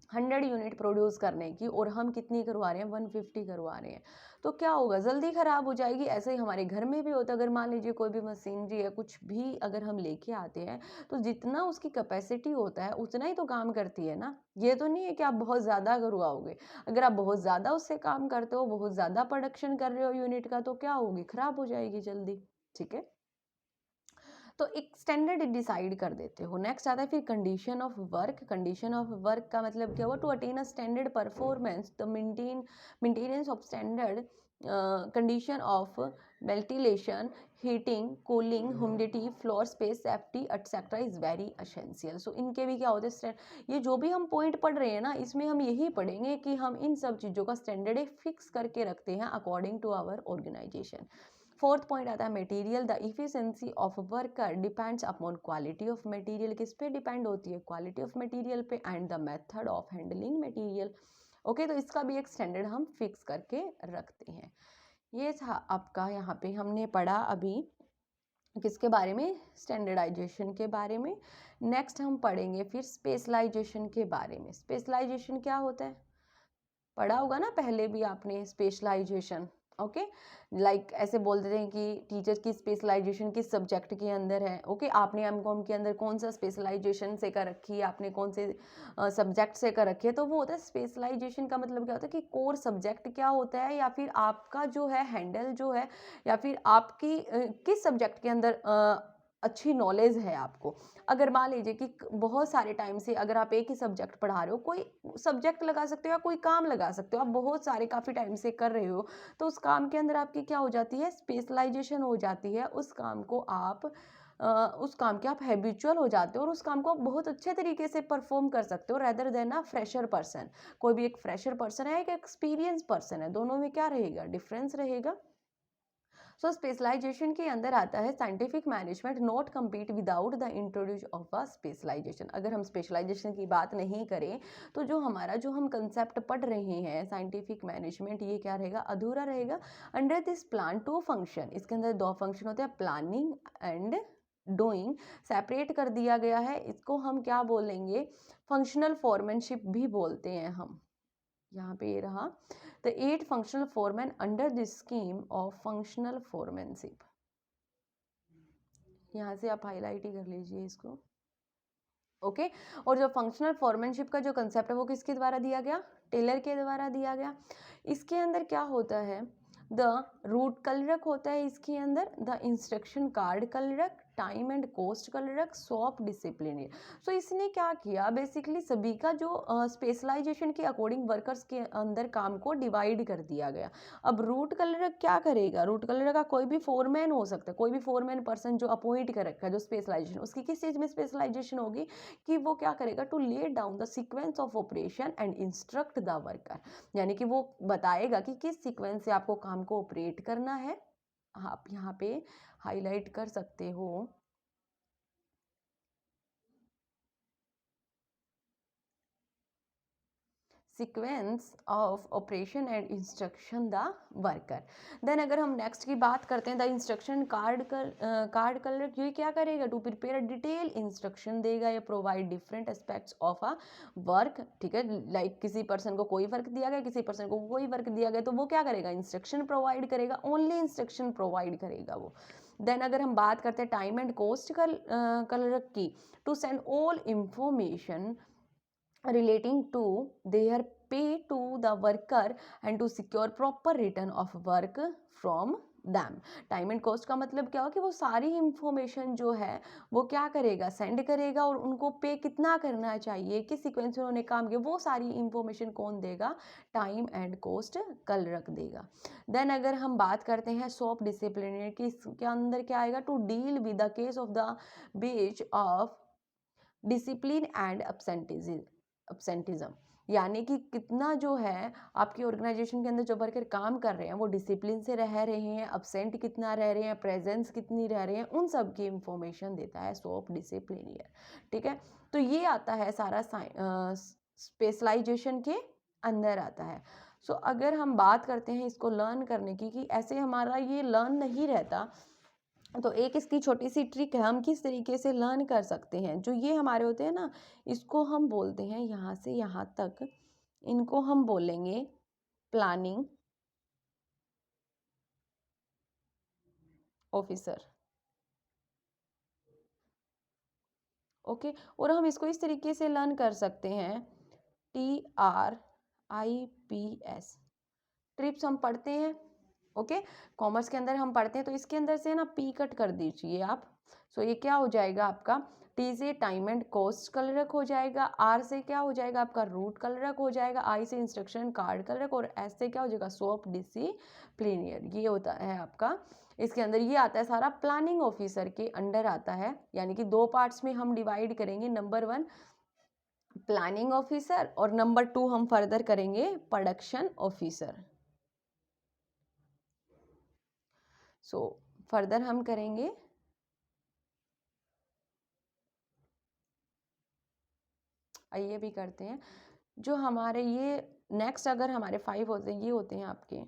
S1: 100 यूनिट प्रोड्यूस करने की और हम कितनी करवा रहे हैं, 150 करवा रहे हैं, तो क्या होगा, जल्दी ख़राब हो जाएगी। ऐसे ही हमारे घर में भी होता है, अगर मान लीजिए कोई भी मशीनरी या कुछ भी अगर हम लेके आते हैं तो जितना उसकी कैपेसिटी होता है उतना ही तो काम करती है ना। ये तो नहीं है कि आप बहुत ज़्यादा करवाओगे। अगर आप बहुत ज़्यादा उससे काम करते हो, बहुत ज़्यादा प्रोडक्शन कर रहे हो यूनिट का, तो क्या होगी, ख़राब हो जाएगी जल्दी। ठीक है, तो एक स्टैंडर्ड डिसाइड कर देते हो। नेक्स्ट आता है फिर condition of work. Condition of work का मतलब क्या हुआ, to attain a standard performance the maintenance of standard condition of ventilation, heating, cooling, humidity, floor space, safety etcetera is very essential. So इनके भी क्या होते हैं, ये जो भी हम पॉइंट पढ़ रहे हैं ना इसमें हम यही पढ़ेंगे कि हम इन सब चीज़ों का स्टैंडर्ड एक फिक्स करके रखते हैं according to our organisation. Fourth point आता है material. The efficiency of worker depends upon quality of material. किस पे डिपेंड होती है, क्वालिटी ऑफ मटेरियल पे, and the method of handling material. Okay, तो इसका भी एक स्टैंडर्ड हम फिक्स करके रखते हैं। ये था आपका, यहाँ पे हमने पढ़ा अभी किसके बारे में, स्टैंडर्डाइजेशन के बारे में। नेक्स्ट हम पढ़ेंगे फिर स्पेशलाइजेशन के बारे में। स्पेशलाइजेशन क्या होता है, पढ़ा होगा ना पहले भी आपने स्पेशलाइजेशन। ओके, लाइक ऐसे बोल देते हैं कि टीचर की स्पेशलाइजेशन किस सब्जेक्ट के अंदर है। ओके, आपने एमकॉम के अंदर कौन सा स्पेशलाइजेशन से कर रखी है, आपने कौन से सब्जेक्ट से कर रखी है, तो वो होता है स्पेशलाइजेशन का मतलब क्या होता है कि कोर सब्जेक्ट क्या होता है, या फिर आपका जो है हैंडल जो है, या फिर आपकी किस सब्जेक्ट के अंदर अच्छी नॉलेज है आपको। अगर मान लीजिए कि बहुत सारे टाइम से अगर आप एक ही सब्जेक्ट पढ़ा रहे हो, कोई सब्जेक्ट लगा सकते हो या कोई काम लगा सकते हो, आप बहुत सारे काफ़ी टाइम से कर रहे हो, तो उस काम के अंदर आपकी क्या हो जाती है, स्पेशलाइजेशन हो जाती है। उस काम को आप उस काम के आप हैबिचुअल हो जाते हो और उस काम को आप बहुत अच्छे तरीके से परफॉर्म कर सकते हो, rather than a fresher person. कोई भी एक फ्रेशर पर्सन है, एक एक्सपीरियंस पर्सन है, दोनों में क्या रहेगा, डिफरेंस रहेगा। सो स्पेशलाइजेशन के अंदर आता है scientific management not complete without the introduce of a specialisation. अगर हम स्पेशलाइजेशन की बात नहीं करें तो जो हमारा जो हम कंसेप्ट पढ़ रहे हैं साइंटिफिक मैनेजमेंट, ये क्या रहेगा, अधूरा रहेगा। Under this plan two function, इसके अंदर दो फंक्शन होते हैं, प्लानिंग एंड डूइंग, सेपरेट कर दिया गया है। इसको हम क्या बोलेंगे, फंक्शनल फॉर्मैनशिप भी बोलते हैं हम। यहाँ पे ये रहा, the 8 functional foreman under the scheme of functional foremanship. यहाँ से आप हाईलाइट ही कर लीजिए इसको। ओके, और जो फंक्शनल फॉर्मैनशिप का जो कंसेप्ट है वो किसके द्वारा दिया गया, टेलर के द्वारा दिया गया। इसके अंदर क्या होता है, द रूट कलरक होता है इसके अंदर, the instruction card clerk, time and cost clerk, shop discipline. So इसने क्या किया, बेसिकली सभी का जो स्पेशलाइजेशन के अकॉर्डिंग वर्कर्स के अंदर काम को डिवाइड कर दिया गया। अब रूट कलरक क्या करेगा, रूट कलरक का कोई भी फोरमैन हो सकता है, कोई भी फोरमैन पर्सन जो अपॉइंट कर रखा है, जो स्पेशलाइजेशन, उसकी किस चीज़ में स्पेशलाइजेशन होगी कि वो क्या करेगा, to lay down the sequence of operation and instruct the worker. यानी कि वो बताएगा कि किस सीक्वेंस से आपको काम को ऑपरेट करना है। आप यहाँ पे हाईलाइट कर सकते हो, sequence of operation and instruction the worker. Then अगर हम नेक्स्ट की बात करते हैं, द इंस्ट्रक्शन कार्ड कलर, ये क्या करेगा, टू प्रिपेयर डिटेल इंस्ट्रक्शन देगा या provide different aspects of a work. ठीक है, लाइक किसी पर्सन को कोई वर्क दिया गया, किसी पर्सन को कोई वर्क दिया गया, तो वो क्या करेगा, इंस्ट्रक्शन प्रोवाइड करेगा, ओनली इंस्ट्रक्शन प्रोवाइड करेगा वो। देन अगर हम बात करते हैं टाइम एंड कोस्ट कलर की, to send all information relating to their pay to the worker and to secure proper return of work from them। Time and cost का मतलब क्या हो कि वो सारी इंफॉर्मेशन जो है वो क्या करेगा, सेंड करेगा, और उनको पे कितना करना चाहिए, किस सीक्वेंस में उन्होंने काम किया, वो सारी इंफॉर्मेशन कौन देगा, टाइम एंड कॉस्ट कल रख देगा। देन अगर हम बात करते हैं सॉप डिसिप्लिनरी की, इसके अंदर क्या आएगा, to deal with the case of the breach of discipline and absenteeism. यानी कि कितना जो है आपकी ऑर्गेनाइजेशन के अंदर जो वर्कर काम कर रहे हैं वो डिसिप्लिन से रह रहे हैं, अब्सेंट कितना रह रहे हैं, प्रेजेंस कितनी रह रहे हैं, उन सब की इंफॉर्मेशन देता है सॉप डिसिप्लिनियर। ठीक है, तो ये आता है सारा स्पेशलाइजेशन के अंदर आता है। सो अगर हम बात करते हैं इसको लर्न करने की, कि ऐसे हमारा ये लर्न नहीं रहता, तो एक इसकी छोटी सी ट्रिक है, हम किस तरीके से लर्न कर सकते हैं। जो ये हमारे होते हैं ना, इसको हम बोलते हैं यहाँ से यहाँ तक, इनको हम बोलेंगे प्लानिंग ऑफिसर। ओके, और हम इसको इस तरीके से लर्न कर सकते हैं, TRIPS, ट्रिप्स हम पढ़ते हैं। ओके, कॉमर्स के अंदर हम पढ़ते हैं, तो इसके अंदर से ना पी कट कर दीजिए आप। सो ये क्या हो जाएगा आपका, टी से टाइम एंड कॉस्ट कलरक हो जाएगा, आर से क्या हो जाएगा आपका रूट कलरक हो जाएगा, आई से इंस्ट्रक्शन कार्ड कलरक, और एस से क्या हो जाएगा सोप डिसिप्लिनियर। ये होता है आपका, इसके अंदर ये आता है सारा प्लानिंग ऑफिसर के अंडर आता है। यानी कि दो पार्ट्स में हम डिवाइड करेंगे, नंबर 1 प्लानिंग ऑफिसर और नंबर 2 हम फर्दर करेंगे प्रोडक्शन ऑफिसर। सो फर्दर हम करेंगे, आइए भी करते हैं। जो हमारे ये नेक्स्ट अगर हमारे 5 होते हैं, ये होते हैं आपके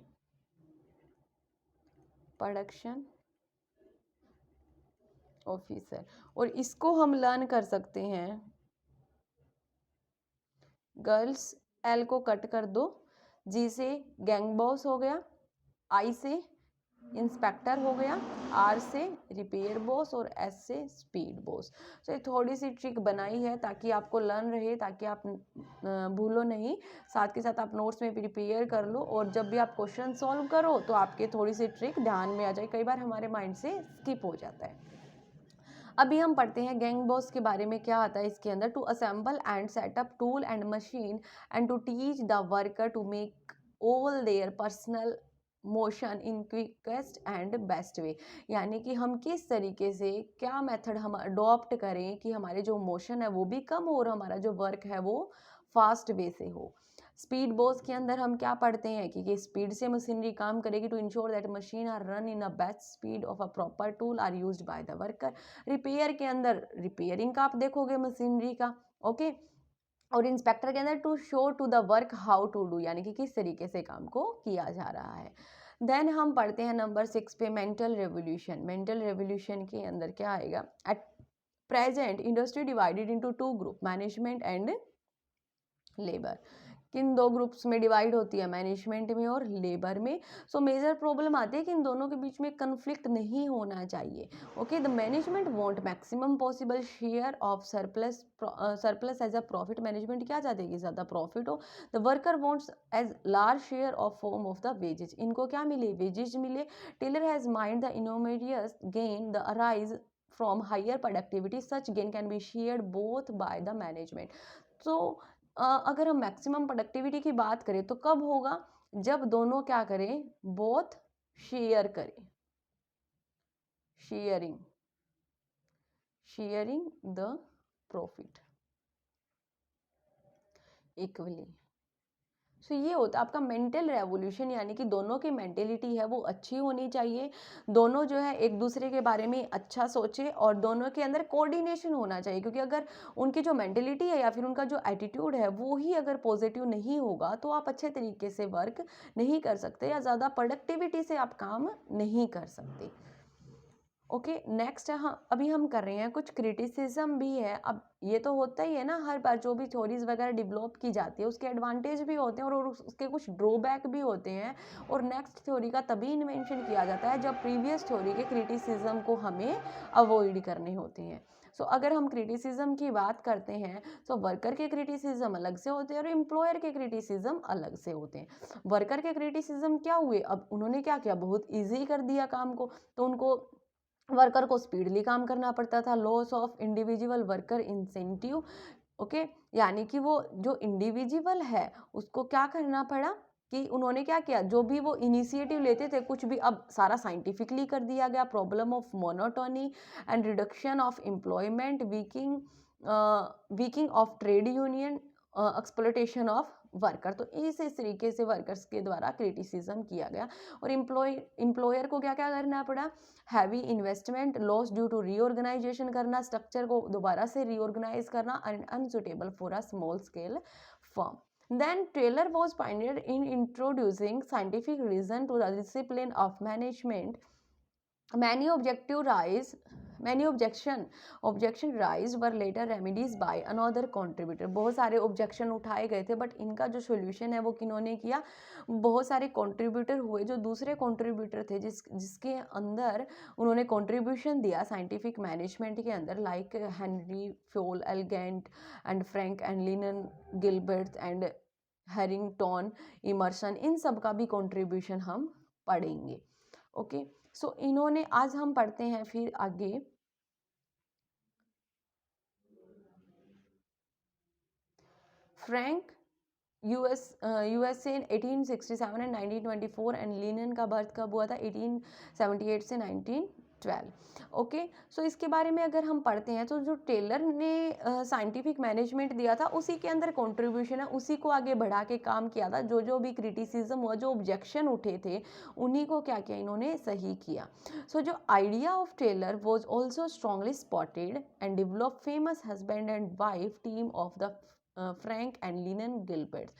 S1: प्रोडक्शन ऑफिसर, और इसको हम लर्न कर सकते हैं, गर्ल्स एल को कट कर दो, जी से गैंग बॉस हो गया, आई से इंस्पेक्टर हो गया, आर से रिपेयर बॉस और एस से स्पीड बॉस। तो ये थोड़ी सी ट्रिक बनाई है ताकि आपको लर्न रहे, ताकि आप भूलो नहीं, साथ के साथ आप नोट्स में प्रिपेयर कर लो और जब भी आप क्वेश्चन सॉल्व करो तो आपके थोड़ी सी ट्रिक ध्यान में आ जाए। कई बार हमारे माइंड से स्किप हो जाता है। अभी हम पढ़ते हैं गैंग बॉस के बारे में। क्या आता है इसके अंदर? To assemble and set up tool and machine and to teach the worker to make all their personal motion in quickest and best way. यानी कि हम किस तरीके से क्या मेथड हम अडॉप्ट करें कि हमारे जो मोशन है वो भी कम हो और हमारा जो वर्क है वो फास्ट वे से हो। स्पीड बॉस के अंदर हम क्या पढ़ते हैं कि स्पीड से मशीनरी काम करेगी to ensure that machine are run in a best speed of a proper tool are used by the worker. Repair के अंदर रिपेयरिंग का आप देखोगे मशीनरी का, ओके। और इंस्पेक्टर के अंदर to show to the work how to do, यानी कि किस तरीके से काम को किया जा रहा है। देन हम पढ़ते हैं नंबर 6 पे मेंटल रेवोल्यूशन। मेंटल रेवोल्यूशन के अंदर क्या आएगा? At present industry divided into two group, management and labour. किन दो ग्रुप्स में डिवाइड होती है? मैनेजमेंट में और लेबर में। सो मेजर प्रॉब्लम आती है कि इन दोनों के बीच में कंफ्लिक्ट नहीं होना चाहिए, okay. The management want maximum possible share of surplus as a profit. Management क्या चाहते हैं कि ज़्यादा प्रॉफिट हो। The worker wants as large share of form of the wages. इनको क्या मिले? वेजेज मिले। Taylor has mind the enormous gain the arise from higher productivity, such gain can be shared both by the management. तो अगर हम maximum productivity की बात करें तो कब होगा? जब दोनों क्या करें? बोथ शेयर करें, शेयरिंग द प्रॉफिट इक्वली। सो ये होता है आपका मेंटल रेवोल्यूशन, यानी कि दोनों की मेंटेलिटी है वो अच्छी होनी चाहिए। दोनों जो है एक दूसरे के बारे में अच्छा सोचे और दोनों के अंदर कोऑर्डिनेशन होना चाहिए, क्योंकि अगर उनकी जो मेंटेलिटी है या फिर उनका जो एटीट्यूड है वो ही अगर पॉजिटिव नहीं होगा तो आप अच्छे तरीके से वर्क नहीं कर सकते या ज़्यादा प्रोडक्टिविटी से आप काम नहीं कर सकते, ओके। नेक्स्ट हाँ, अभी हम कर रहे हैं कुछ क्रिटिसिज्म भी है। अब ये तो होता ही है ना, हर बार जो भी थ्योरीज वगैरह डेवलप की जाती है उसके एडवांटेज भी होते हैं और उसके कुछ ड्रॉबैक भी होते हैं। और नेक्स्ट थ्योरी का तभी इन्वेंशन किया जाता है जब प्रीवियस थ्योरी के क्रिटिसिज्म को हमें अवॉइड करने होते हैं। सो अगर हम क्रिटिसिज्म की बात करते हैं तो वर्कर के क्रिटिसिज्म अलग से होते हैं और एम्प्लॉयर के क्रिटिसिज्म अलग से होते हैं। वर्कर के क्रिटिसिज्म क्या हुए? अब उन्होंने क्या किया? बहुत ईजी कर दिया काम को, तो उनको वर्कर को स्पीडली काम करना पड़ता था। Loss of individual worker incentive, okay. यानी कि वो जो इंडिविजुअल है उसको क्या करना पड़ा कि उन्होंने क्या किया? जो भी वो इनिशिएटिव लेते थे कुछ भी, अब सारा साइंटिफिकली कर दिया गया। Problem of monotony and reduction of employment, weakening of trade union, exploitation of worker. तो इस तरीके से वर्कर्स के द्वारा क्रिटिसिज्म किया गया। और एम्प्लॉयर को क्या क्या करना पड़ा? Heavy investment, loss due to reorganisation करना, स्ट्रक्चर को दोबारा से रीऑर्गेनाइज करना, and unsuitable for a small scale firm. Then Taylor was pioneer in introducing scientific reason to the discipline of management. Many objection raised were later remedies by another contributor. बहुत सारे objection उठाए गए थे but इनका जो solution है वो किन्होंने किया? बहुत सारे कंट्रीब्यूटर हुए जो दूसरे कंट्रीब्यूटर थे जिसके अंदर उन्होंने कंट्रीब्यूशन दिया साइंटिफिक मैनेजमेंट के अंदर, like Henry Fayol L Gantt and Frank and Lillian Gilbreth and Harrington Emerson. इन सब का भी कंट्रीब्यूशन हम पढ़ेंगे, ओके। सो इन्होंने, आज हम पढ़ते हैं फिर आगे Frank USA 1867 and 1924 and linen का बर्थ कब हुआ था? 1878 से 1912, ओके। सो इसके बारे में अगर हम पढ़ते हैं तो जो टेलर ने साइंटिफिक मैनेजमेंट दिया था उसी के अंदर कंट्रीब्यूशन है, उसी को आगे बढ़ा के काम किया था। जो भी क्रिटिसिज्म हुआ, जो ऑब्जेक्शन उठे थे, उन्हीं को क्या किया इन्होंने? सही किया। सो जो idea of Taylor was also strongly supported and develop famous husband and wife team of the Frank and Lillian Gilbreth.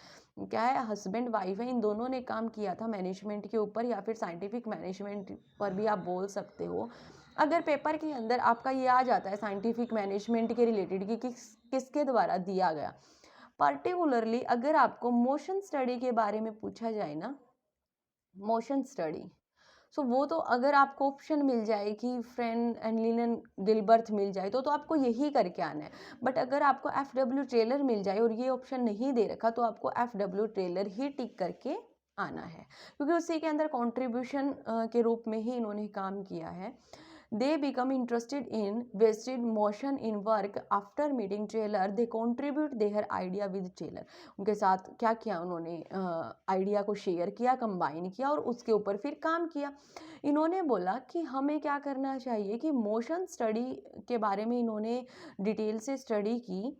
S1: क्या है? हस्बैंड वाइफ है, इन दोनों ने काम किया था मैनेजमेंट के ऊपर या फिर साइंटिफिक मैनेजमेंट पर भी आप बोल सकते हो। अगर पेपर के अंदर आपका ये आ जाता है साइंटिफिक मैनेजमेंट के रिलेटेड कि किसके द्वारा दिया गया, पर्टिकुलरली अगर आपको मोशन स्टडी के बारे में पूछा जाए ना मोशन स्टडी। सो वो तो अगर आपको ऑप्शन मिल जाए कि फ्रेंड एंड लिनन गिलबर्थ मिल जाए तो आपको यही करके आना है। बट अगर आपको एफ डब्ल्यू ट्रेलर मिल जाए और ये ऑप्शन नहीं दे रखा तो आपको एफ डब्ल्यू ट्रेलर ही टिक करके आना है, क्योंकि उसी के अंदर कंट्रीब्यूशन के रूप में ही इन्होंने काम किया है। They become interested in wasted motion in work after meeting Taylor. They contribute their idea with Taylor. उनके साथ क्या किया उन्होंने, आइडिया को शेयर किया, कंबाइन किया और उसके ऊपर फिर काम किया। इन्होंने बोला कि हमें क्या करना चाहिए कि मोशन स्टडी के बारे में इन्होंने डिटेल से स्टडी की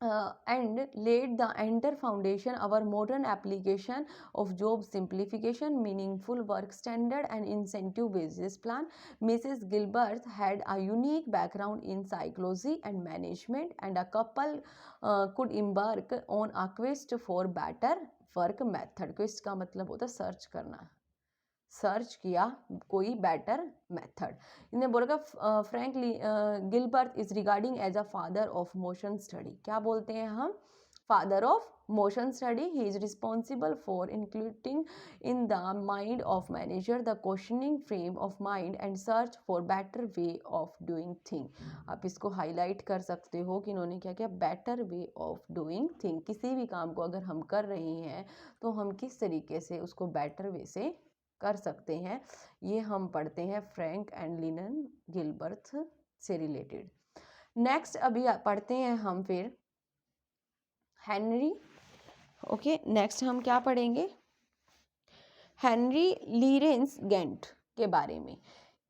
S1: and laid the entire foundation our modern application of job simplification, meaningful work standard and incentive basis plan. Mrs. Gilbert had a unique background in psychology and management, and a couple could embark on a quest for better work method. Quest का मतलब होता है search करना, search किया कोई better method. इन्हें बोला Frank Gilbreth is regarding as a father of motion study. क्या बोलते हैं हम? Father of motion study. He is responsible for including in the mind of manager the questioning frame of mind and search for better way of doing thing. आप इसको highlight कर सकते हो कि इन्होंने क्या किया, better way of doing thing. किसी भी काम को अगर हम कर रहे हैं तो हम किस तरीके से उसको बेटर वे से कर सकते हैं, ये हम पढ़ते हैं फ्रैंक एंड लिनन गिलबर्थ से रिलेटेड। नेक्स्ट अभी पढ़ते हैं हम फिर हेनरी। ओके, नेक्स्ट हम क्या पढ़ेंगे? हेनरी लीरेंस गेंट के बारे में।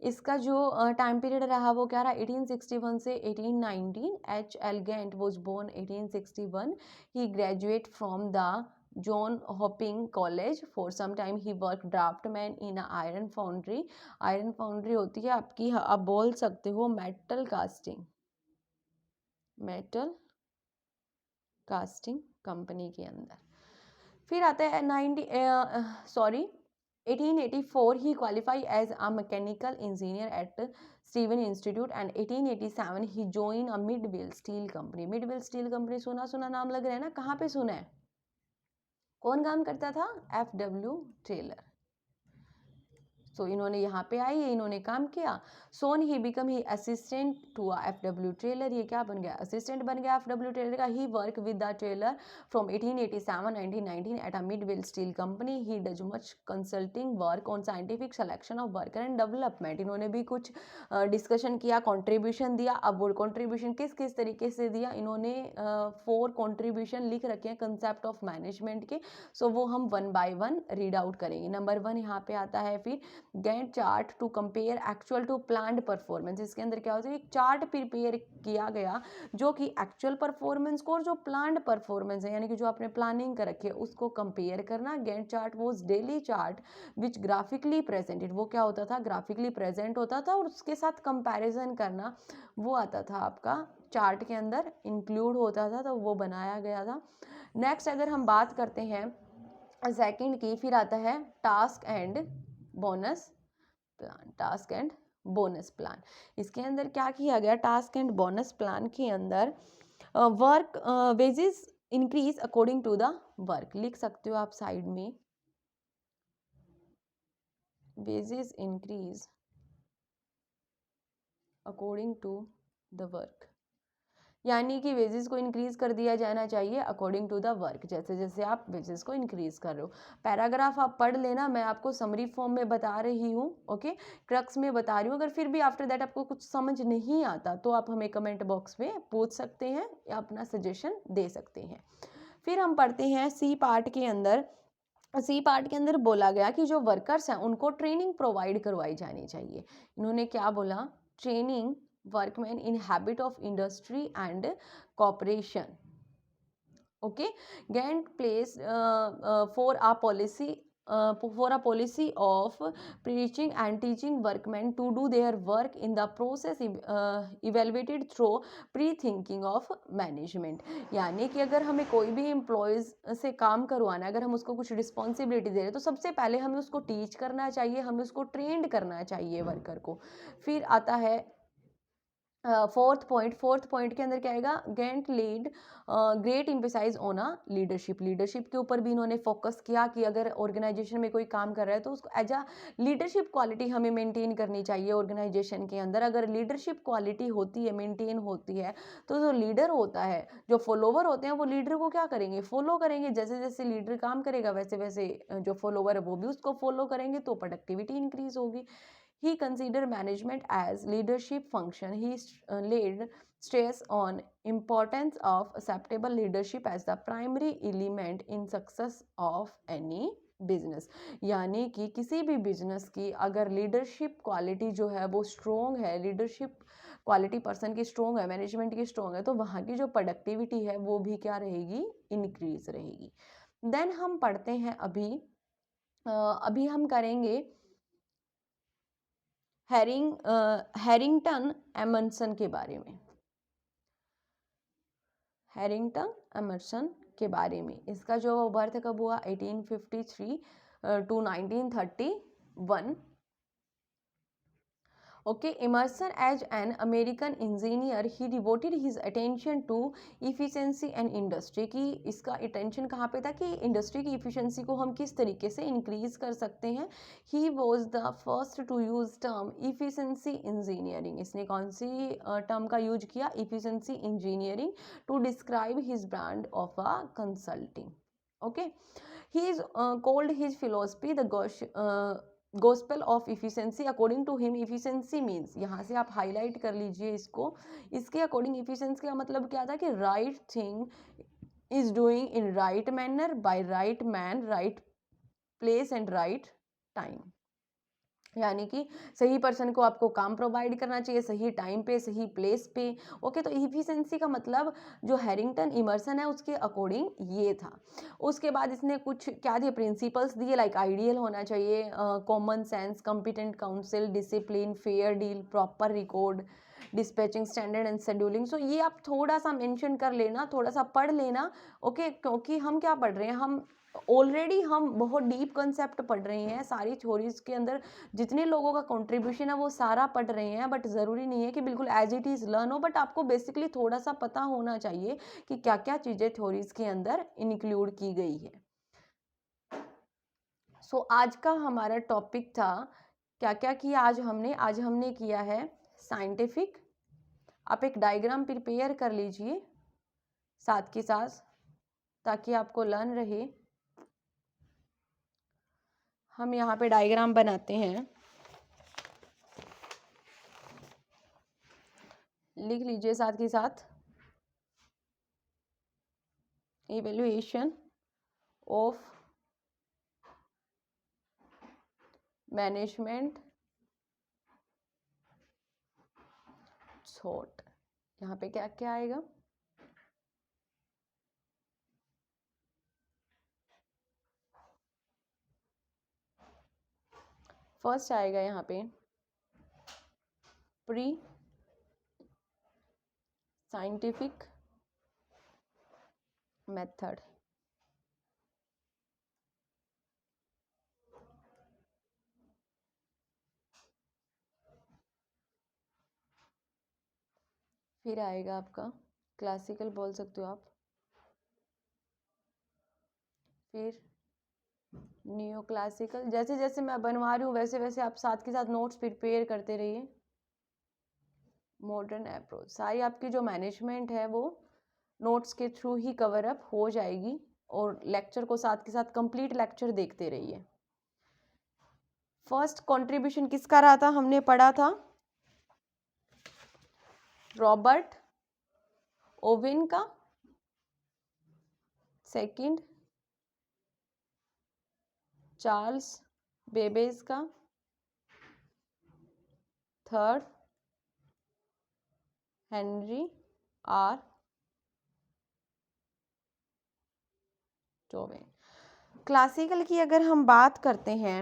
S1: इसका जो टाइम पीरियड रहा वो क्या रहा, 1861 से 1819। H L Gantt was born 1861। He graduate from the John Hopkins College. For some time he worked draftman in a iron foundry. Iron foundry होती है आपकी, आप बोल सकते हो metal casting, metal casting company के अंदर। फिर आता है 1884 he qualified as a mechanical engineer at Stevens Institute and 1887 he joined a Midwell Steel Company. Midwell Steel Company सुना सुना नाम लग रहा है ना, कहाँ पे सुना है? कौन काम करता था? F W trailer. सो इन्होंने यहाँ पे आई, इन्होंने काम किया। Soon he become he assistant to F W Taylor. ये क्या बन गया? असिस्टेंट बन गया एफ डब्ल्यू ट्रेलर का। He work with the Taylor from 1887-1919 at a Midvale steel company. He does much consulting work on scientific selection of worker and development. इन्होंने भी कुछ डिस्कशन किया, कॉन्ट्रीब्यूशन दिया। अब वो कॉन्ट्रीब्यूशन किस किस तरीके से दिया, इन्होंने 4 कॉन्ट्रीब्यूशन लिख रखे हैं कंसेप्ट ऑफ मैनेजमेंट के। सो वो हम 1 बाय 1 रीड आउट करेंगे। नंबर 1 यहाँ पे आता है फिर Gantt chart to compare actual to planned performance. इसके अंदर क्या होता है, एक चार्ट प्रिपेयर किया गया जो कि एक्चुअल परफॉर्मेंस को और जो प्लान्ड परफॉर्मेंस है यानी कि जो आपने प्लानिंग कर रखी है उसको कंपेयर करना। Gantt chart was daily chart which graphically presented. वो क्या होता था? ग्राफिकली प्रेजेंट होता था और उसके साथ कंपैरिजन करना वो आता था आपका चार्ट के अंदर इंक्लूड होता था, तो वो बनाया गया था। नेक्स्ट अगर हम बात करते हैं सेकंड की, फिर आता है task and bonus plan. Task and bonus plan, इसके अंदर क्या किया गया? टास्क एंड बोनस प्लान के अंदर work wages increase according to the work. लिख सकते हो आप साइड में, wages increase according to the work, यानी कि वेजेस को इंक्रीज कर दिया जाना चाहिए अकॉर्डिंग टू द वर्क, जैसे जैसे आप वेजेस को इंक्रीज कर रहे हो। पैराग्राफ आप पढ़ लेना, मैं आपको समरी फॉर्म में बता रही हूँ, ओके, क्रक्स में बता रही हूँ। अगर फिर भी आफ्टर दैट आपको कुछ समझ नहीं आता तो आप हमें कमेंट बॉक्स में पूछ सकते हैं या अपना सजेशन दे सकते हैं। फिर हम पढ़ते हैं सी पार्ट के अंदर। सी पार्ट के अंदर बोला गया कि जो वर्कर्स हैं उनको ट्रेनिंग प्रोवाइड करवाई जानी चाहिए। इन्होंने क्या बोला? Training workmen in habit of industry and cooperation. Okay, Gantt plays for a policy of preaching and teaching workmen to do their work in the process evaluated through pre-thinking of management। यानी कि अगर हमें कोई भी employees से काम करवाना है, अगर हम उसको कुछ रिस्पॉन्सिबिलिटी दे रहे हैं तो सबसे पहले हमें उसको टीच करना चाहिए, हमें उसको ट्रेंड करना चाहिए वर्कर को। फिर आता है फोर्थ पॉइंट के अंदर क्या आएगा, Gantt lead great emphasise on a leadership. Leadership के ऊपर भी इन्होंने फोकस किया कि अगर ऑर्गेनाइजेशन में कोई काम कर रहा है तो उसको एज अ लीडरशिप क्वालिटी हमें मेंटेन करनी चाहिए ऑर्गेनाइजेशन के अंदर। अगर लीडरशिप क्वालिटी होती है, मेंटेन होती है, तो जो लीडर होता है, जो फॉलोवर होते हैं, वो लीडर को क्या करेंगे, फॉलो करेंगे। जैसे जैसे लीडर काम करेगा वैसे वैसे जो फॉलोवर है वो भी उसको फॉलो करेंगे, तो प्रोडक्टिविटी इंक्रीज होगी। He considered management as leadership function. He laid stress on importance of acceptable leadership as the primary element in success of any business. यानी कि किसी भी बिजनेस की अगर लीडरशिप क्वालिटी जो है वो स्ट्रोंग है, लीडरशिप क्वालिटी पर्सन की स्ट्रोंग है, मैनेजमेंट की स्ट्रोंग है, तो वहाँ की जो प्रोडक्टिविटी है वो भी क्या रहेगी, इंक्रीज रहेगी। देन हम पढ़ते हैं अभी हम करेंगे हैरिंगटन एमर्सन के बारे में। हैरिंगटन एमर्सन के बारे में, इसका जो बर्थ कब हुआ, 1853 to 1931। Okay, Emerson as an American engineer, he devoted his attention to efficiency and industry की इसका attention कहाँ पे था कि industry की efficiency को हम किस तरीके से increase कर सकते हैं। He was the first to use term efficiency engineering। इसने कौन सी term का use किया, efficiency engineering, to describe his brand of a consulting। Okay, he is called his philosophy the gospel of efficiency. According to him efficiency means, यहाँ से आप highlight कर लीजिए इसको, इसके अकॉर्डिंग इफिशिएंसी का मतलब क्या था कि right thing is doing in right manner by right man, right place and right time. यानी कि सही पर्सन को आपको काम प्रोवाइड करना चाहिए, सही टाइम पे, सही प्लेस पे। ओके, तो इफिशिएंसी का मतलब जो हैरिंगटन इमर्सन है उसके अकॉर्डिंग ये था। उसके बाद इसने कुछ क्या दिए, प्रिंसिपल्स दिए, लाइक आइडियल होना चाहिए, common sense, competent counsel, discipline, fair deal, proper record, dispatching standard and scheduling. So ये आप थोड़ा सा मेंशन कर लेना, थोड़ा सा पढ़ लेना। ओके, क्योंकि हम क्या पढ़ रहे हैं, हम ऑलरेडी हम बहुत डीप कंसेप्ट पढ़ रहे हैं, सारी थ्योरीज के अंदर जितने लोगों का कंट्रीब्यूशन है वो सारा पढ़ रहे हैं। बट ज़रूरी नहीं है कि बिल्कुल एज इट इज़ लर्न हो, बट आपको बेसिकली थोड़ा सा पता होना चाहिए कि क्या क्या चीज़ें थ्योरीज के अंदर इंक्लूड की गई है। सो आज का हमारा टॉपिक था, क्या क्या किया आज हमने किया है साइंटिफिक। आप एक डायग्राम प्रिपेयर कर लीजिए साथ के साथ, ताकि आपको लर्न रहे। हम यहाँ पे डायग्राम बनाते हैं, लिख लीजिए साथ के साथ। इवेल्युएशन ऑफ मैनेजमेंट थॉट, यहाँ पे क्या क्या आएगा, फर्स्ट आएगा यहाँ पे प्री साइंटिफिक मेथड। फिर आएगा आपका क्लासिकल बोल सकते हो आप, फिर न्यू क्लासिकल। जैसे जैसे मैं बनवा रही हूँ वैसे वैसे आप साथ के साथ नोट्स प्रिपेयर करते रहिए। मॉडर्न अप्रोच, सारी आपकी जो मैनेजमेंट है वो नोट्स के थ्रू ही कवर अप हो जाएगी, और लेक्चर को साथ के साथ कंप्लीट लेक्चर देखते रहिए। फर्स्ट कंट्रीब्यूशन किसका रहा था, हमने पढ़ा था रॉबर्ट ओवेन का। सेकंड चार्ल्स बेबेज का। Third Henry R Towne. Classical की अगर हम बात करते हैं,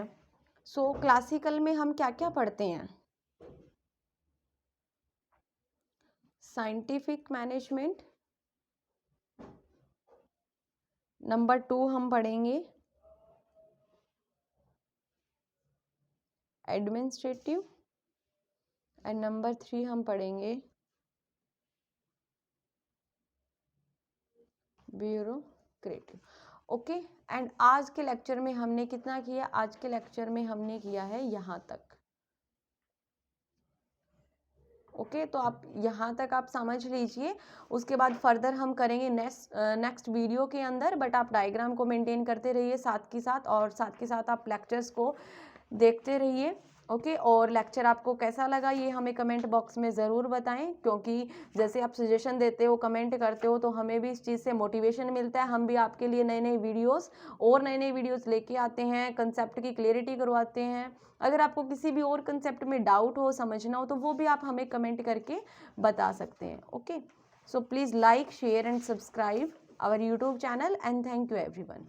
S1: सो क्लासिकल में हम क्या क्या पढ़ते हैं, साइंटिफिक मैनेजमेंट, नंबर 2 हम पढ़ेंगे एडमिनिस्ट्रेटिव, एंड नंबर 3 हम पढ़ेंगे ब्यूरोक्रेटिव। ओके, एंड आज के लेक्चर में हमने कितना किया? आज के लेक्चर में हमने किया है यहाँ तक। ओके, तो आप यहाँ तक आप समझ लीजिए। उसके बाद फर्दर हम करेंगे नेक्स्ट वीडियो के अंदर, बट आप डायग्राम को मेंटेन करते रहिए साथ के साथ, और साथ के साथ आप लेक्चर्स को देखते रहिए। ओके, और लेक्चर आपको कैसा लगा ये हमें कमेंट बॉक्स में ज़रूर बताएं, क्योंकि जैसे आप सजेशन देते हो, कमेंट करते हो, तो हमें भी इस चीज़ से मोटिवेशन मिलता है। हम भी आपके लिए नए नए वीडियोस लेके आते हैं, कंसेप्ट की क्लियरिटी करवाते हैं। अगर आपको किसी भी और कंसेप्ट में डाउट हो, समझना हो, तो वो भी आप हमें कमेंट करके बता सकते हैं। Okay, so please like, share and subscribe our YouTube channel, and thank you everyone.